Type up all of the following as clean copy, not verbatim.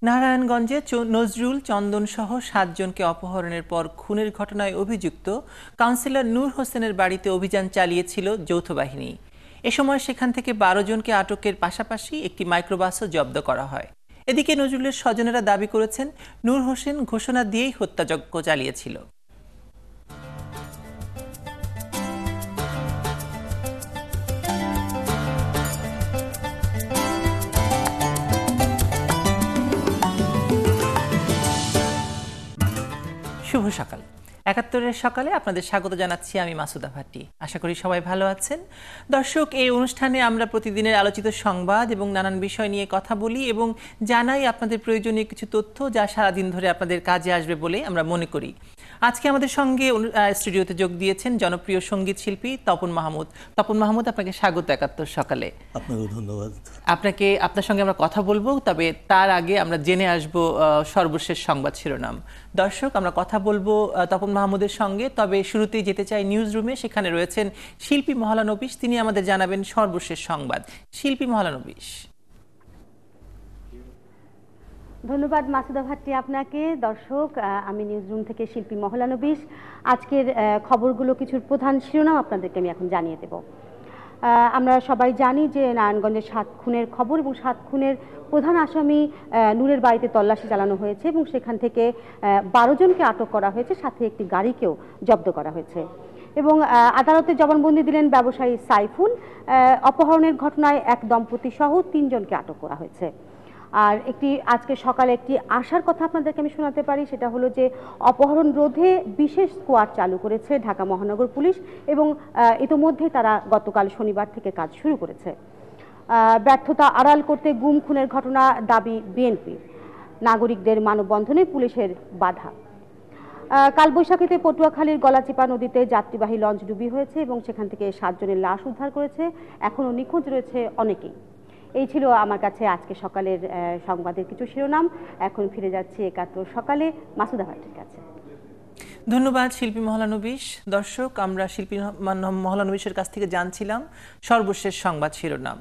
নারায়ণগঞ্জে নজরুল চন্দন সহ ৭ জনকে অপহরণের পর খুনের ঘটনায় অভিযুক্ত কাউন্সিলর নূর হোসেনের বাড়িতে অভিযান চালিয়েছিল যৌথ বাহিনী। এ সময় সেখান থেকে ১২ জনকে আটকের পাশাপাশি একটি মাইক্রোবাসও জব্দ করা হয়। এদিকে নজরুলের স্বজনেরা দাবি করেছেন নূর হোসেন ঘোষণা দিয়েই হত্যাযজ্ঞ চালিয়েছিল। শুভ সকাল। ৭১-এর সকালে আপনাদের স্বাগত জানাচ্ছি আমি মাসুদা ভাটি। আশা করি সবাই ভালো আছেন। দর্শক, এই অনুষ্ঠানে আমরা প্রতিদিনের আলোচিত সংবাদ এবং নানান বিষয় নিয়ে কথা বলি এবং জানাই আপনাদের প্রয়োজনীয় কিছু তথ্য যা সারাদিন ধরে আপনাদের কাজে আসবে বলে আমরা মনে করি। আজকে আমাদের সঙ্গে স্টুডিওতে যোগ দিয়েছেন জনপ্রিয় সঙ্গীত শিল্পী তপন মাহমুদ। তপন মাহমুদ, আপনাকে স্বাগত ৭১ সকালে। আপনাকে ধন্যবাদ। আপনার সঙ্গে আমরা কথা বলবো, তবে তার আগে আমরা জেনে আসব সর্বশেষ সংবাদ শিরোনাম। দর্শক, আমরা কথা বলবো তপন মাহমুদের সঙ্গে, তবে শুরুতেই যেতে চাই নিউজ রুমে। সেখানে রয়েছেন শিল্পী মহলানবিশ, তিনি আমাদের জানাবেন সর্বশেষ সংবাদ। শিল্পী মহলানবিশ। ধন্যবাদ মাসুদা ভাট্টি আপনাকে। দর্শক, আমি নিউজ রুম থেকে শিল্পী মহলানবিশ। আজকের খবরগুলো কিছুর প্রধান শিরোনাম আপনাদেরকে আমি এখন জানিয়ে দেব। আমরা সবাই জানি যে নারায়ণগঞ্জের ৭ খুনের খবর এবং ৭ খুনের প্রধান আসামি নূরের বাড়িতে তল্লাশি চালানো হয়েছে এবং সেখান থেকে ১২ জনকে আটক করা হয়েছে, সাথে একটি গাড়িকেও জব্দ করা হয়েছে এবং আদালতে জবানবন্দি দিলেন ব্যবসায়ী সাইফুল। অপহরণের ঘটনায় এক দম্পতি সহ ৩ জনকে আটক করা হয়েছে। আর আজকে সকালে একটি আশার কথা আপনাদেরকে আমি শোনাতে পারি, সেটা হলো যে অপহরণ রোধে বিশেষ স্কোয়াড চালু করেছে ঢাকা মহানগর পুলিশ এবং ইতোমধ্যে তারা গতকাল শনিবার থেকে কাজ শুরু করেছে। ব্যর্থতা আড়াল করতে গুম খুনের ঘটনা দাবি বিএনপি। নাগরিকদের মানববন্ধনে পুলিশের বাধা। কালবৈশাখীতে পটুয়াখালীর গলাচিপা নদীতে যাত্রীবাহী লঞ্চ ডুবি হয়েছে এবং সেখান থেকে ৭ জনের লাশ উদ্ধার করেছে। এখনও নিখোঁজ রয়েছে অনেকেই। এই ছিল আমার কাছে আজকে সকালের সংবাদের কিছু শিরোনাম। এখন ফিরে যাচ্ছি ৭১ সকালে মাসুদা ভাটির কাছে। ধন্যবাদ শিল্পী মহলানবিশ। দর্শক, আমরা শিল্পী মহলানবিশের কাছ থেকে জানছিলাম সর্বশেষ সংবাদ শিরোনাম।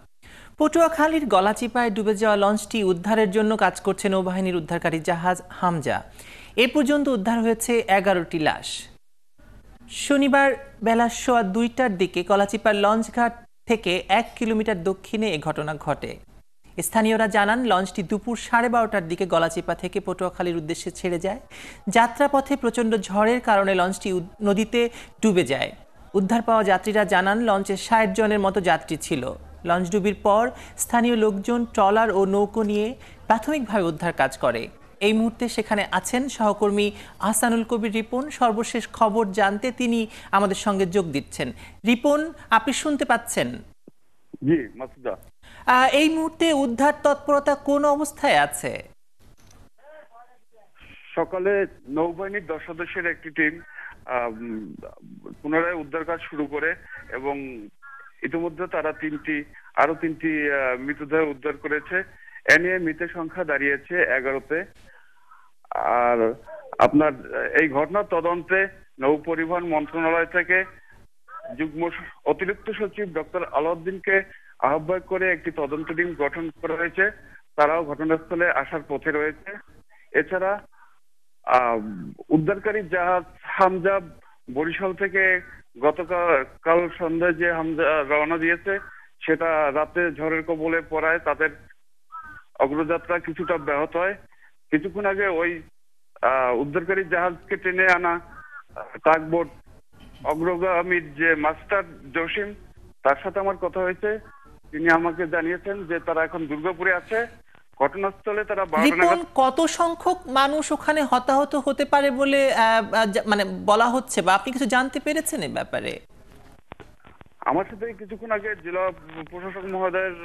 পটুয়াখালীর গলাচিপায় ডুবে যাওয়া লঞ্চটি উদ্ধারের জন্য কাজ করছে নৌবাহিনীর উদ্ধারকারী জাহাজ হামজা। এ পর্যন্ত উদ্ধার হয়েছে ১১টি লাশ। শনিবার বেলা সোয়া ২টার দিকে গলাচিপার লঞ্চঘাট থেকে ১ কিলোমিটার দক্ষিণে এ ঘটনা ঘটে। স্থানীয়রা জানান, লঞ্চটি দুপুর 12:30টার দিকে গলাচিপা থেকে পটুয়াখালীর উদ্দেশ্যে ছেড়ে যায়। যাত্রাপথে প্রচণ্ড ঝড়ের কারণে লঞ্চটি নদীতে ডুবে যায়। উদ্ধার পাওয়া যাত্রীরা জানান, লঞ্চে ৬০ জনের মতো যাত্রী ছিল। লঞ্চ ডুবির পর স্থানীয় লোকজন ট্রলার ও নৌকো নিয়ে প্রাথমিকভাবে উদ্ধার কাজ করে। এই মুহূর্তে সেখানে আছেন সহকর্মী আহসানুল কবির রিপন। সর্বশেষ খবর জানতে তিনি আমাদের সঙ্গে যোগ দিচ্ছেন। রিপন, আপনি শুনতে পাচ্ছেন? জি মাসুদা। এই মুহূর্তে উদ্ধার তৎপরতা কোন অবস্থায় আছে? সকালে নৌবাহিনীর ১০ সদস্যের একটি টিম পুনরায় উদ্ধার কাজ শুরু করে এবং ইতিমধ্যে তারা আরো তিনটি মৃতদেহ উদ্ধার করেছে। এ নিয়ে মৃতের সংখ্যা দাঁড়িয়েছে ১১তে। আর আপনার এই ঘটনার তদন্তে নৌ পরিবহন মন্ত্রণালয় থেকে যুগ্ম অতিরিক্ত সচিব ডক্টর আলাউদ্দিনকে আহ্বায়ক করে একটি তদন্ত টিম গঠন করা হয়েছে। তারাও ঘটনাস্থলে আসার পথে রয়েছে। এছাড়া উদ্ধারকারী জাহাজ হামজা বরিশাল থেকে গতকাল সন্ধ্যায় যে হামজা রওনা দিয়েছে, সেটা রাতে ঝড়ের কবলে পড়ায় তাদের অগ্রযাত্রা কিছুটা ব্যাহত হয়। কিছুক্ষণ আগে ওই উদ্ধারকারী জাহাজকে টেনে আনা টাগবোট অগ্রগামীর যে মাস্টার জসিম, তার সাথে আমার কথা হয়েছে। তিনি আমাকে জানিয়েছেন যে তারা এখন দুর্গাপুরে আছে। ঘটনাস্থলে তারা কত সংখ্যক মানুষ ওখানে হতাহত হতে পারে বলে মানে বলা হচ্ছে, বা আপনি কিছু জানতে পেরেছেন এ ব্যাপারে? আমার সাথে কিছুক্ষণ আগে জেলা প্রশাসক মহোদয়ের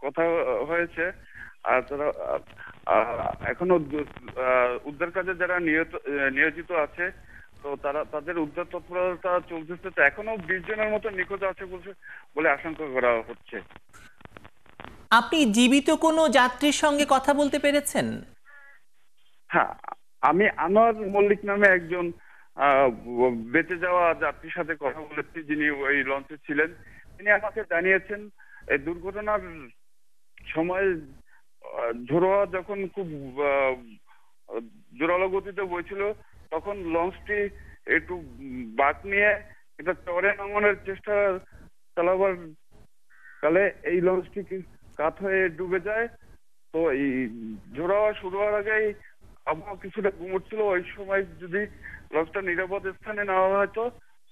কথা হয়েছে। আর তারা এখনো উদ্ধার কাজে যারা নিয়োজিত আছে, তো তাদের উদ্ধার তৎপরতা চলতেছে। তো এখনো 20 জনের মতো নিখোঁজ আছে বলে আশঙ্কা করা হচ্ছে। আপনি জীবিত কোনো যাত্রীর সঙ্গে কথা বলতে পেরেছেন? হ্যাঁ, আমি আনোয়ার মল্লিক নামে একজন বেঁচে যাওয়া যাত্রীর সাথে কথা বলেছি, যিনি ওই লঞ্চে ছিলেন। তিনি আমাকে জানিয়েছেন এই দুর্ঘটনার সময় ঝোড়ো হাওয়া যখন খুব জোরালো গতিতে বইছিল, তখন লঞ্চটি একটু বাঁক নিয়ে এটা চরে নামানোর চেষ্টা চালাবার কালে এই লঞ্চটি কাত হয়ে ডুবে যায়। তো এই ঝোড়ো হাওয়া শুরু হওয়ার আগেই আবহাওয়া কিছুটা গুমট ছিল। ওই সময় যদি লঞ্চটা নিরাপদ স্থানে নেওয়া হয়তো,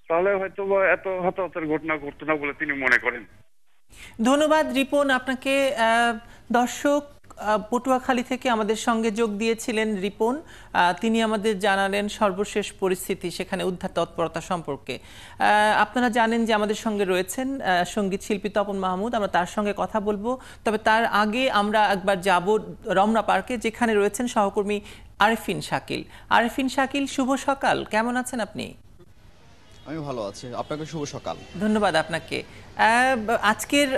তাহলে হয়তো বা এত হতাহতের ঘটনা ঘটতো না বলে তিনি মনে করেন। ধন্যবাদ রিপন আপনাকে। দর্শক, পটুয়াখালী থেকে আমাদের সঙ্গে যোগ দিয়েছিলেন রিপন। তিনি আমাদের জানালেন সর্বশেষ পরিস্থিতি সেখানে উদ্ধার তৎপরতা সম্পর্কে। আপনারা জানেন যে আমাদের সঙ্গে রয়েছেন সঙ্গীত শিল্পী তপন মাহমুদ, আমরা তার সঙ্গে কথা বলবো। তবে তার আগে আমরা একবার যাব রমনা পার্কে, যেখানে রয়েছেন সহকর্মী আরেফিন শাকিল। আরেফিন শাকিল, শুভ সকাল, কেমন আছেন আপনি? আমি ভালো আছি, আপনাকে শুভ সকাল। ধন্যবাদ আপনাকে। আজকের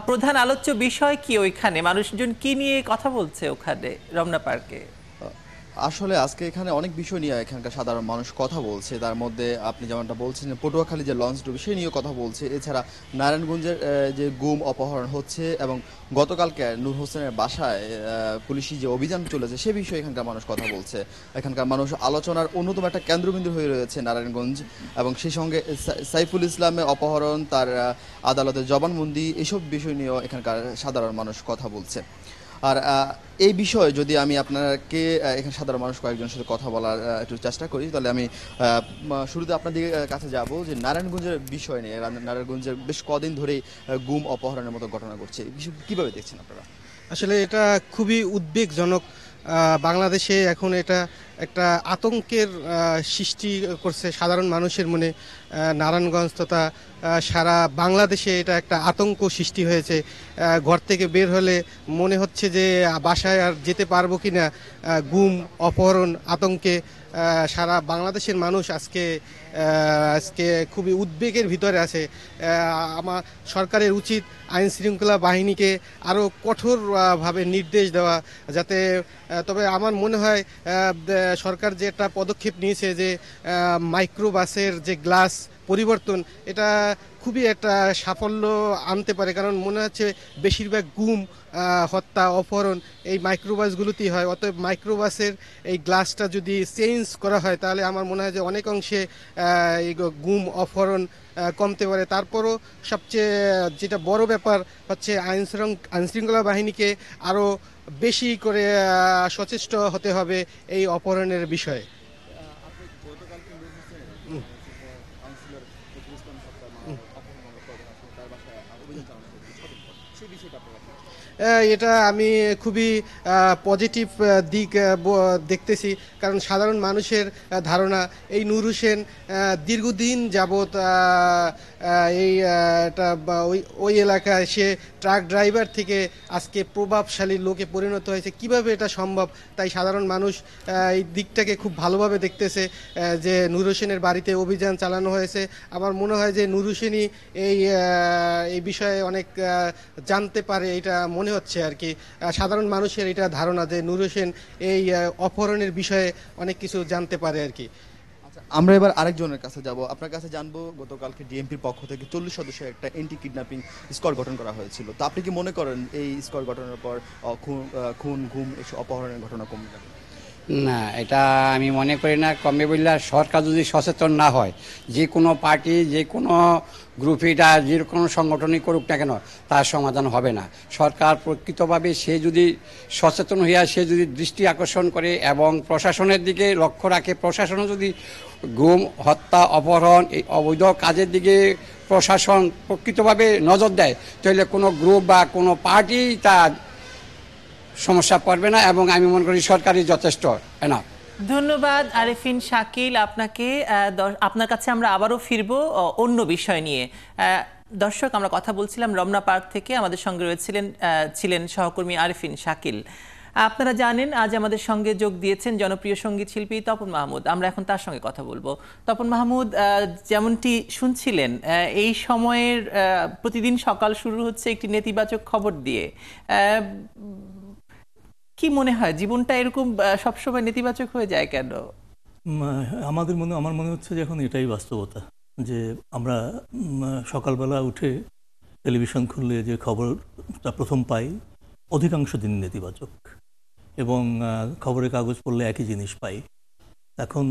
প্রধান আলোচ্য বিষয় কি? ওইখানে মানুষজন কি নিয়ে কথা বলছে ওখানে রমনা পার্কে? আসলে আজকে এখানে অনেক বিষয় নিয়ে এখানকার সাধারণ মানুষ কথা বলছে। তার মধ্যে আপনি যেমনটা বলছেন, পটুয়াখালী যে লঞ্চ ডুবে সেই নিয়ে কথা বলছে। এছাড়া নারায়ণগঞ্জের যে গুম অপহরণ হচ্ছে এবং গতকালকে নূর হোসেনের বাসায় পুলিশি যে অভিযান চলেছে সে বিষয়ে এখানকার মানুষ কথা বলছে। এখানকার মানুষ আলোচনার অন্যতম একটা কেন্দ্রবিন্দু হয়ে রয়েছে নারায়ণগঞ্জ, এবং সেই সঙ্গে সাইফুল ইসলামের অপহরণ, তার আদালতের জবানবন্দি, এইসব বিষয় নিয়েও এখানকার সাধারণ মানুষ কথা বলছে। আর এই বিষয়ে যদি আমি আপনাকে এখানে সাধারণ মানুষ কয়েকজনের সাথে কথা বলার একটু চেষ্টা করি, তাহলে আমি শুরুতে আপনাদের কাছে যাব যে নারায়ণগঞ্জের বিষয় নিয়ে। নারায়ণগঞ্জের বেশ কদিন ধরেই গুম অপহরণের মতো ঘটনা ঘটছে, এই বিষয় কীভাবে দেখছেন আপনারা? আসলে এটা খুবই উদ্বেগজনক। বাংলাদেশে এখন এটা একটা আতঙ্কের সৃষ্টি করছে সাধারণ মানুষের মনে। নারায়ণগঞ্জ তথা সারা বাংলাদেশে এটা একটা আতঙ্ক সৃষ্টি হয়েছে। ঘর থেকে বের হলে মনে হচ্ছে যে বাসায় আর যেতে পারবো কি না। গুম অপহরণ আতঙ্কে সারা বাংলাদেশের মানুষ আজকে খুবই উদ্বেগের ভিতরে আছে। আমার সরকারের উচিত আইন শৃঙ্খলা বাহিনীকে আরও কঠোরভাবে নির্দেশ দেওয়া, যাতে তবে আমার মনে হয় সরকার যে একটা পদক্ষেপ নিয়েছে যে মাইক্রোবাসের যে গ্লাস পরিবর্তন, এটা খুবই একটা সাফল্য আনতে পারে। কারণ মনে হচ্ছে বেশিরভাগ গুম, হত্যা, অপহরণ এই মাইক্রোবাসগুলোতেই হয়। অতএব মাইক্রোবাসের এই গ্লাসটা যদি চেঞ্জ করা হয়, তাহলে আমার মনে হয় যে অনেক অংশে এই গুম অপহরণ কমতে পারে। তারপরও সবচেয়ে যেটা বড় ব্যাপার হচ্ছে আইনশৃঙ্খলা বাহিনীকে আরও বেশি করে সচেষ্ট হতে হবে এই অপহরণের বিষয়ে। এটা আমি খুবই পজিটিভ দিক দেখতেছি। কারণ সাধারণ মানুষের ধারণা এই নূর হোসেন দীর্ঘদিন যাবৎ ওই এলাকায় সে ট্রাক ড্রাইভার থেকে আজকে প্রভাবশালী লোকে পরিণত হয়েছে। কিভাবে এটা সম্ভব? তাই সাধারণ মানুষ এই দিকটাকে খুব ভালোভাবে দেখতেছে যে নূর হোসেনের বাড়িতে অভিযান চালানো হয়েছে। আমার মনে হয় যে নূর হোসেনই এই বিষয়ে অনেক জানতে পারে, এটা মনে হচ্ছে আর কি। সাধারণ মানুষের এটা ধারণা যে নূর হোসেন এই অপহরণের বিষয়ে অনেক কিছু জানতে পারে আর কি। আমরা এবার আরেকজনের কাছে যাব, আপনার কাছে জানবো। গতকালকে ডিএমপির পক্ষ থেকে 40 সদস্যের একটা এন্টি কিডন্যাপিং স্কোয়াড গঠন করা হয়েছিল। তো আপনি কি মনে করেন এই স্কোয়াড গঠনের পর খুন, গুম, এসব অপহরণের ঘটনা কমে যাবে? না, এটা আমি মনে করি না কমবে। বললে সরকার যদি সচেতন না হয়, যে কোনো পার্টি, যে কোনো গ্রুপটা, যে কোনো সংগঠনই করুক না কেন, তার সমাধান হবে না। সরকার প্রকৃতভাবে সে যদি সচেতন হইয়া সে যদি দৃষ্টি আকর্ষণ করে এবং প্রশাসনের দিকে লক্ষ্য রাখে, প্রশাসনও যদি গুম, হত্যা, অপহরণ এই অবৈধ কাজের দিকে প্রশাসন প্রকৃতভাবে নজর দেয়, তাহলে কোনো গ্রুপ বা কোনো পার্টি তার সমস্যা পড়বে না। এবং আমি মনে করি সরকারই যথেষ্ট না। ধন্যবাদ আরেফিন শাকিল আপনাকে। আপনার কাছে আমরা আবারও ফিরবো অন্য বিষয় নিয়ে। দর্শক, আমরা কথা বলছিলাম রমনা পার্ক থেকে, আমাদের সঙ্গে ছিলেন সহকর্মী আরেফিন শাকিল। আপনারা জানেন আজ আমাদের সঙ্গে যোগ দিয়েছেন জনপ্রিয় সঙ্গীত শিল্পী তপন মাহমুদ। আমরা এখন তার সঙ্গে কথা বলবো। তপন মাহমুদ, যেমনটি শুনছিলেন, এই সময়ের প্রতিদিন সকাল শুরু হচ্ছে একটি নেতিবাচক খবর দিয়ে। কি মনে হয় জীবনটা এরকম সবসময় নেতিবাচক হয়ে যায় কেন? আমার মনে হচ্ছে যে এখন এটাই বাস্তবতা, যে আমরা সকালবেলা উঠে টেলিভিশন খুললে যে খবরটা প্রথম পাই অধিকাংশ দিন নেতিবাচক, এবং খবরের কাগজ পড়লে একই জিনিস পাই। এখন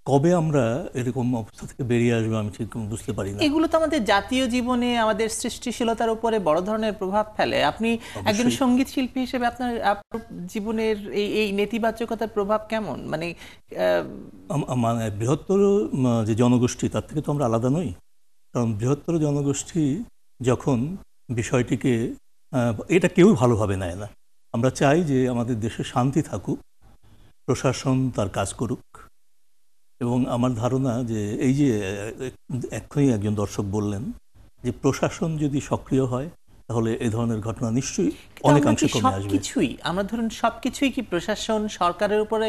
কবে আমরা এরকম অবস্থা থেকে বেরিয়ে আসবো আমি ঠিক বুঝতে পারি না। এগুলো তো আমাদের জাতীয় জীবনে, আমাদের সৃষ্টিশীলতার উপরে বড় ধরনের প্রভাব ফেলে। আপনি একজন সঙ্গীত শিল্পী হিসেবে আপনার জীবনের এই নেতিবাচকতার প্রভাব কেমন? মানে মানে বৃহত্তর যে জনগোষ্ঠী, তার থেকে তো আমরা আলাদা নই। কারণ বৃহত্তর জনগোষ্ঠী যখন বিষয়টিকে, এটা কেউ ভালোভাবে নেয় না। আমরা চাই যে আমাদের দেশে শান্তি থাকুক, প্রশাসন তার কাজ করুক, এবং আমার ধারণা যে এই যে এক্ষুনি একজন দর্শক বললেন যে প্রশাসন যদি সক্রিয় হয় তাহলে এই ধরনের ঘটনা নিশ্চয়ই অনেকাংশে কমে আসবে। সবকিছুই আমরা ধরুন সবকিছুই কি প্রশাসন সরকারের উপরে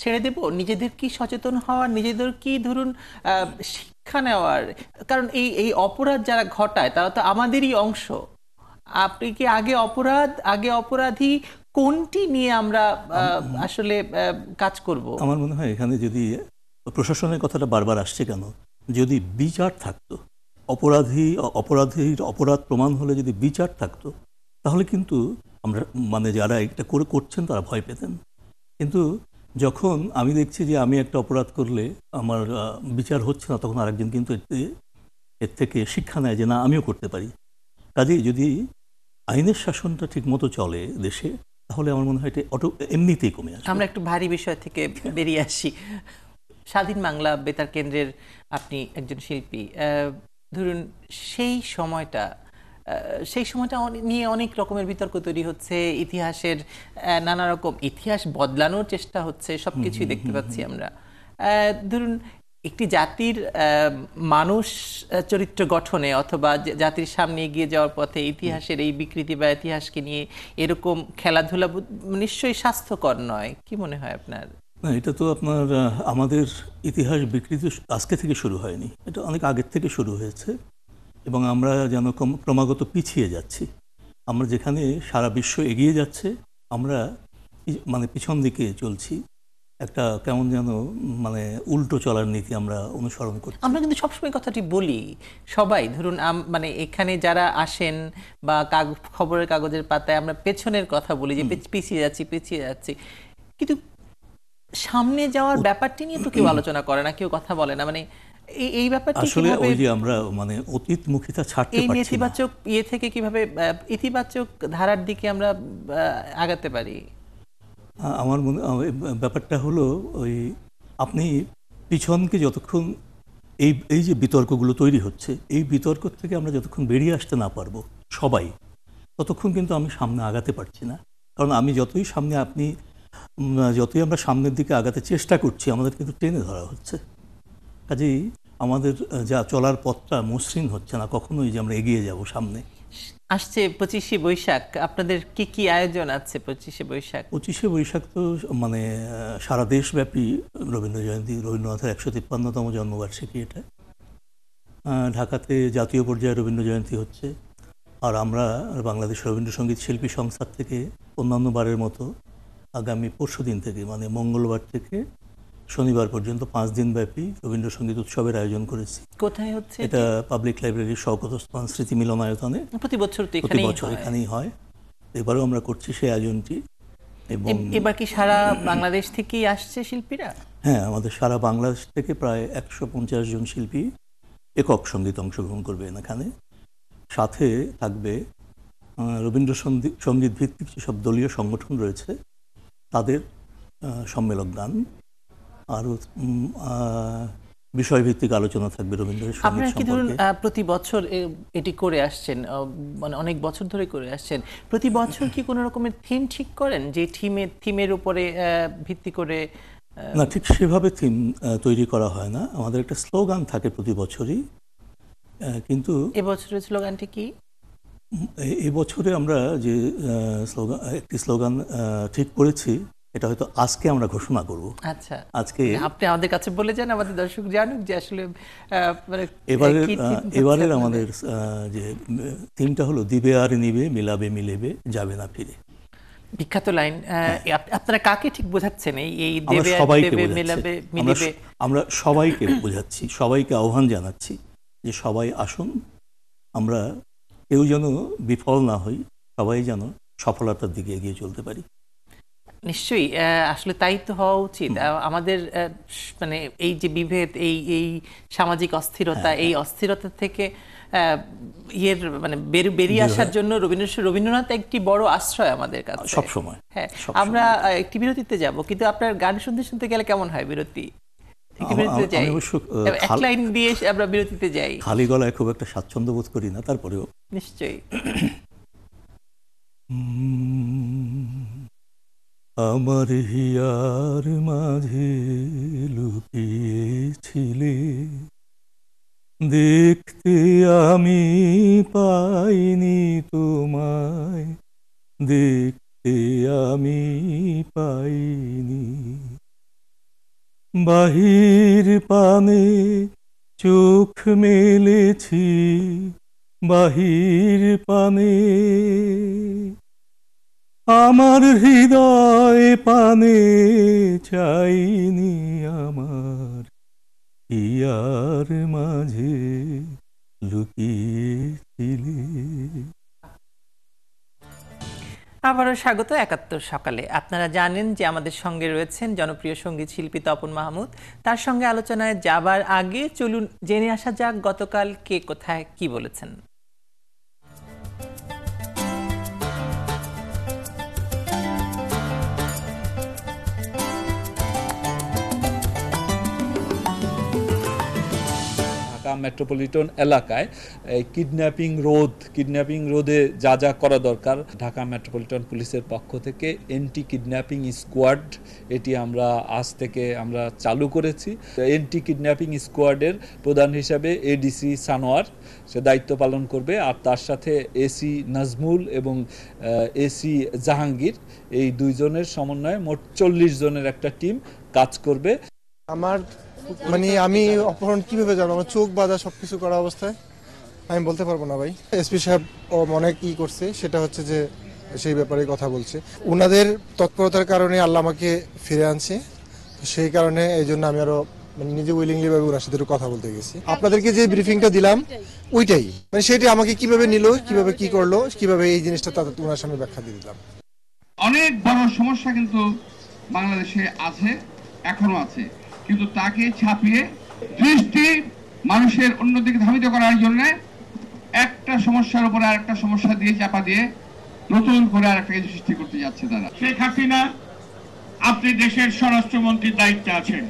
ছেড়ে দেব? নিজেদের কি সচেতন হওয়ার, নিজেদের কি ধরুন শিক্ষা নেওয়ার? কারণ এই অপরাধ যারা ঘটায় তারা তো আমাদেরই অংশ। আপনি কি আগে অপরাধী কোনটি নিয়ে আমরা আসলে কাজ করব? আমার মনে হয় এখানে যদি প্রশাসনের কথাটা বারবার আসছে কেন, যদি বিচার থাকতো, অপরাধীর অপরাধ প্রমাণ হলে যদি বিচার থাকতো, তাহলে কিন্তু আমরা মানে যারা এটা করছেন তারা ভয় পেতেন। কিন্তু যখন আমি দেখছি যে আমি একটা অপরাধ করলে আমার বিচার হচ্ছে না, তখন আরেকজন কিন্তু এর থেকে শিক্ষা নেয় যে না, আমিও করতে পারি। কাজেই যদি আইনের শাসনটা ঠিকমতো চলে দেশে, তাহলে আমার মনে হয় এটা এমনিতেই কমে আসবে। আমরা একটু ভারী বিষয় থেকে বেরিয়ে আসি। স্বাধীন বাংলা বেতার কেন্দ্রের আপনি একজন শিল্পী। ধরুন সেই সময়টা নিয়ে অনেক রকমের বিতর্ক তৈরি হচ্ছে। ইতিহাসের নানা রকম ইতিহাস বদলানোর চেষ্টা হচ্ছে, সবকিছুই দেখতে পাচ্ছি আমরা। ধরুন একটি জাতির মানুষ চরিত্র গঠনে অথবা জাতির সামনে এগিয়ে যাওয়ার পথে ইতিহাসের এই বিকৃতি বা ইতিহাসকে নিয়ে এরকম খেলাধুলা নিশ্চয়ই স্বাস্থ্যকর নয়। কি মনে হয় আপনার? না, এটা তো আপনার আমাদের ইতিহাস বিকৃতি আজকে থেকে শুরু হয়নি, এটা অনেক আগের থেকে শুরু হয়েছে, এবং আমরা যেন ক্রমাগত পিছিয়ে যাচ্ছি। আমরা যেখানে সারা বিশ্ব এগিয়ে যাচ্ছে, আমরা মানে পিছন দিকে চলছি। একটা কেমন যেন মানে উল্টো চলার নীতি আমরা অনুসরণ করছি। আমরা কিন্তু সবসময় কথাটি বলি, সবাই ধরুন মানে এখানে যারা আসেন বা খবরের কাগজের পাতায় আমরা পেছনের কথা বলি যে পিছিয়ে যাচ্ছি, কিন্তু সামনে যাওয়ার ব্যাপারটি নিয়ে তো কেউ আলোচনা করে না, কেউ কথা বলে না। মানে এই ব্যাপারটি আসলে ওই যে আমরা মানে অতীতমুখিতা ছাড়তে পারছি না। নেতিবাচক থেকে কিভাবে ইতিবাচক ধারার দিকে আমরা আগাতে পারি? আমার মনে ব্যাপারটা হলো ওই আপনি পিছনকে যতক্ষণ এই যে বিতর্কগুলো তৈরি হচ্ছে, এই বিতর্ক থেকে আমরা যতক্ষণ বেরিয়ে আসতে না পারবো সবাই, ততক্ষণ কিন্তু আমি সামনে আগাতে পারছি না। কারণ আমি যতই আমরা সামনের দিকে আগাতে চেষ্টা করছি, আমাদের কিন্তু টেনে ধরা হচ্ছে। কাজেই আমাদের যা চলার পথটা মসৃণ হচ্ছে না কখনোই যে আমরা এগিয়ে যাব সামনে। আসছে 25শে বৈশাখ, আপনাদের কি আয়োজন আছে 25শে বৈশাখ? 25শে বৈশাখ তো মানে সারা দেশব্যাপী রবীন্দ্র জয়ন্তী, রবীন্দ্রনাথের 153তম জন্মবার্ষিকী। এটা ঢাকাতে জাতীয় পর্যায়ে রবীন্দ্র জয়ন্তী হচ্ছে, আর আমরা বাংলাদেশ রবীন্দ্রসঙ্গীত শিল্পী সংস্থা থেকে অন্যান্য বারের মতো আগামী পরশুদিন থেকে মানে মঙ্গলবার থেকে শনিবার পর্যন্ত 5 দিন ব্যাপী রবীন্দ্রসঙ্গীত উৎসবের আয়োজন করেছি। কোথায় হচ্ছে এটা? পাবলিক লাইব্রেরির শওকত ওসমান স্মৃতি মিলনায়তনে। প্রতি বছর এখানেই হয়। এবারেও আমরা করছি সেই আয়োজনটি। এবং এবার কি সারা বাংলাদেশ থেকেই আসছে শিল্পীরা? হ্যাঁ, আমাদের সারা বাংলাদেশ থেকে প্রায় 150 জন শিল্পী একক সঙ্গীত অংশগ্রহণ করবেন এখানে। সাথে থাকবে রবীন্দ্রসঙ্গীত ভিত্তিক যেসব দলীয় সংগঠন রয়েছে তাদের সম্মেলক গান, আরও বিষয়ভিত্তিক আলোচনা থাকবে রবীন্দ্রের সঙ্গীত আপনারা কি ধরুন সম্পর্কে। প্রতি বছর এটি করে আসছেন, মানে অনেক বছর ধরে করে আসছেন, প্রতি বছর কি কোনো রকমের থিম ঠিক করেন যে থিমের উপরে ভিত্তি করে? না, ঠিক সেভাবে থিম তৈরি করা হয় না। আমাদের একটা স্লোগান থাকে প্রতি বছরই, কিন্তু এবছরের স্লোগানটি কি? এই বছরে আমরা যে একটি স্লোগান ঠিক করেছি, এটা হয়তো আজকে আমরা ঘোষণা করব। আচ্ছা, আজকে আপনি আমাদের কাছে বলে যান, আমাদের দর্শক জানুক যে আসলে মানে এবারের আমাদের যে থিমটা হলো দিবে আর নিবে, মিলাবে মিলেবে, যাবে না ফিরে। বিখ্যাত লাইন। আপনারা কাকে ঠিক বোঝাচ্ছেন এই আমরা দেবে সবাইকে দেবে বোঝাচ্ছি, মিলাবে মিলিবে? আমরা সবাইকে বোঝাচ্ছি, সবাইকে আহ্বান জানাচ্ছি যে সবাই আসুন, আমরা কেউ যেন বিফল না হই, সবাই যেন সফলতার দিকে এগিয়ে চলতে পারি। নিশ্চয়ই, আসলে তাই তো হওয়া উচিত। আমাদের মানে এই যে বিভেদ, এই সামাজিক অস্থিরতা, এই অস্থিরতা থেকে মানে বেরিয়ে আসার জন্য রবীন্দ্রনাথ একটি বড় আশ্রয় আমাদের কাছে সবসময়। হ্যাঁ, আমরা একটি বিরতিতে যাব, কিন্তু আপনার গান শুনতে শুনতে গেলে কেমন হয়? বিরতি, একটি বিরতিতে যাই, এক লাইন দিয়ে আমরা বিরতিতে যাই। খালি গলায় খুব একটা স্বাচ্ছন্দ্য বোধ করি না, তারপরেও নিশ্চয়ই। আমার হিয়ার মাঝে লুকিয়েছিলে, দেখতে আমি পাইনি তোমায়, দেখতে আমি পাইনি। বাহির পানে চোখ মেলেছি, বাহির পানে আমার হৃদয় পানে চাইনি, আমার হিয়ার মাঝে লুকিয়েছিলে। আবারও স্বাগত ৭১ সকালে। আপনারা জানেন যে আমাদের সঙ্গে রয়েছেন জনপ্রিয় সঙ্গীত শিল্পী তপন মাহমুদ। তার সঙ্গে আলোচনায় যাবার আগে চলুন জেনে আসা যাক গতকাল কে কোথায় কি বলেছেন। মেট্রোপলিটন এলাকায় কিডন্যাপিং রোধে যা যা করা দরকার, ঢাকা মেট্রোপলিটন পুলিশের পক্ষ থেকে এন্টি কিডন্যাপিং স্কোয়াড, এটি আমরা আজ থেকে আমরা চালু করেছি। এন্টি কিডন্যাপিং স্কোয়াডের প্রধান হিসাবে এডিসি সানোয়ার সে দায়িত্ব পালন করবে, আর তার সাথে এসি নাজমুল এবং এসি জাহাঙ্গীর, এই দুইজনের সমন্বয়ে মোট 40 জনের একটা টিম কাজ করবে। আমি অপহরণ কিভাবে জানবো? আমার চোখ বাঁধা সবকিছু করা অবস্থায় আমি বলতে পারবো না ভাই। এসপি সাহেব অনেক করছে, সেটা হচ্ছে যে সেই ব্যাপারে কথা বলছে। ওনাদের তৎপরতার কারণে আল্লাহ আমাকে ফিরে আনছে, সেই কারণে এই জন্য আমি আরো নিজে উইলিংলি ভাবে ওনার সাথে কথা বলতে গেছি। আপনাদেরকে যে ব্রিফিংটা দিলাম ওইটাই, সেটা আমাকে কিভাবে নিল, কিভাবে কি করলো, কিভাবে এই জিনিসটা ওনার সামনে ব্যাখ্যা দিয়ে দিলাম। অনেক বড় সমস্যা কিন্তু বাংলাদেশে আছে, এখনো আছে, কিন্তু তাকে ছাপিয়ে দৃষ্টি মানুষের অন্যদিকে ধাবিত করার জন্য একটা সমস্যার উপর আরেকটা সমস্যা দিয়ে চাপা দিয়ে নতুন করে আরেকটা কিছু সৃষ্টি করতে যাচ্ছে তারা। শেখ হাসিনা, আপনি দেশের স্বরাষ্ট্রমন্ত্রীর দায়িত্বে আছেন।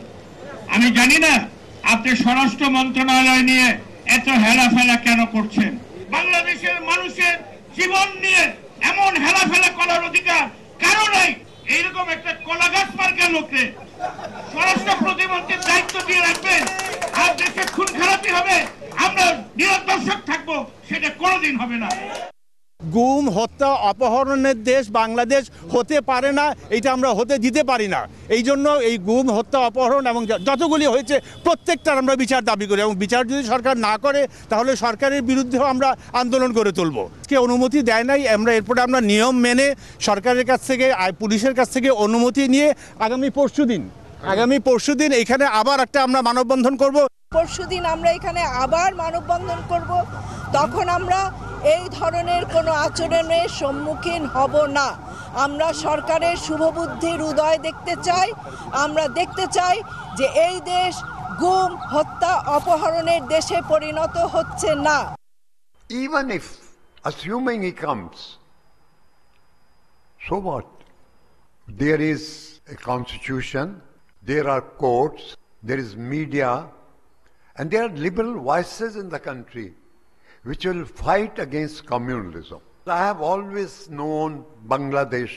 আমি জানি না আপনি স্বরাষ্ট্র মন্ত্রণালয় নিয়ে এত হেলাফেলা কেন করছেন। বাংলাদেশের মানুষের জীবন নিয়ে এমন হেলাফেলা করার অধিকার কারো নাই। এইরকম একটা কলাগাছ মার্কা লোককে স্বরাষ্ট্র প্রতিমন্ত্রীর দায়িত্ব দিয়ে রাখবেন আর দেশে খুন খারাপি হবে, আমরা নিরদর্শক থাকবো, সেটা কোনোদিন হবে না। গুম, হত্যা, অপহরণের দেশ বাংলাদেশ হতে পারে না, এটা আমরা হতে দিতে পারি না। এই জন্য এই গুম, হত্যা, অপহরণ এবং যতগুলি হয়েছে প্রত্যেকটার আমরা বিচার দাবি করি, এবং বিচার যদি সরকার না করে তাহলে সরকারের বিরুদ্ধেও আমরা আন্দোলন করে তুলব। কে অনুমতি দেয় নাই, এরপরে আমরা নিয়ম মেনে সরকারের কাছ থেকে, পুলিশের কাছ থেকে অনুমতি নিয়ে আগামী পরশুদিন এখানে আবার একটা আমরা মানববন্ধন করব। পরশুদিন আমরা এখানে আবার মানববন্ধন করব। তখন আমরা এই ধরনের কোনো আচরণের সম্মুখীন হব না। আমরা সরকারের শুভবুদ্ধির উদয় দেখতে চাই। আমরা দেখতে চাই যে এই দেশ গুম, হত্যা, অপহরণের দেশে পরিণত হচ্ছে না। Even if assuming he comes, so what? There is a constitution, there are courts, there is media, and there are liberal voices in the country which will fight against communalism. I have always known Bangladesh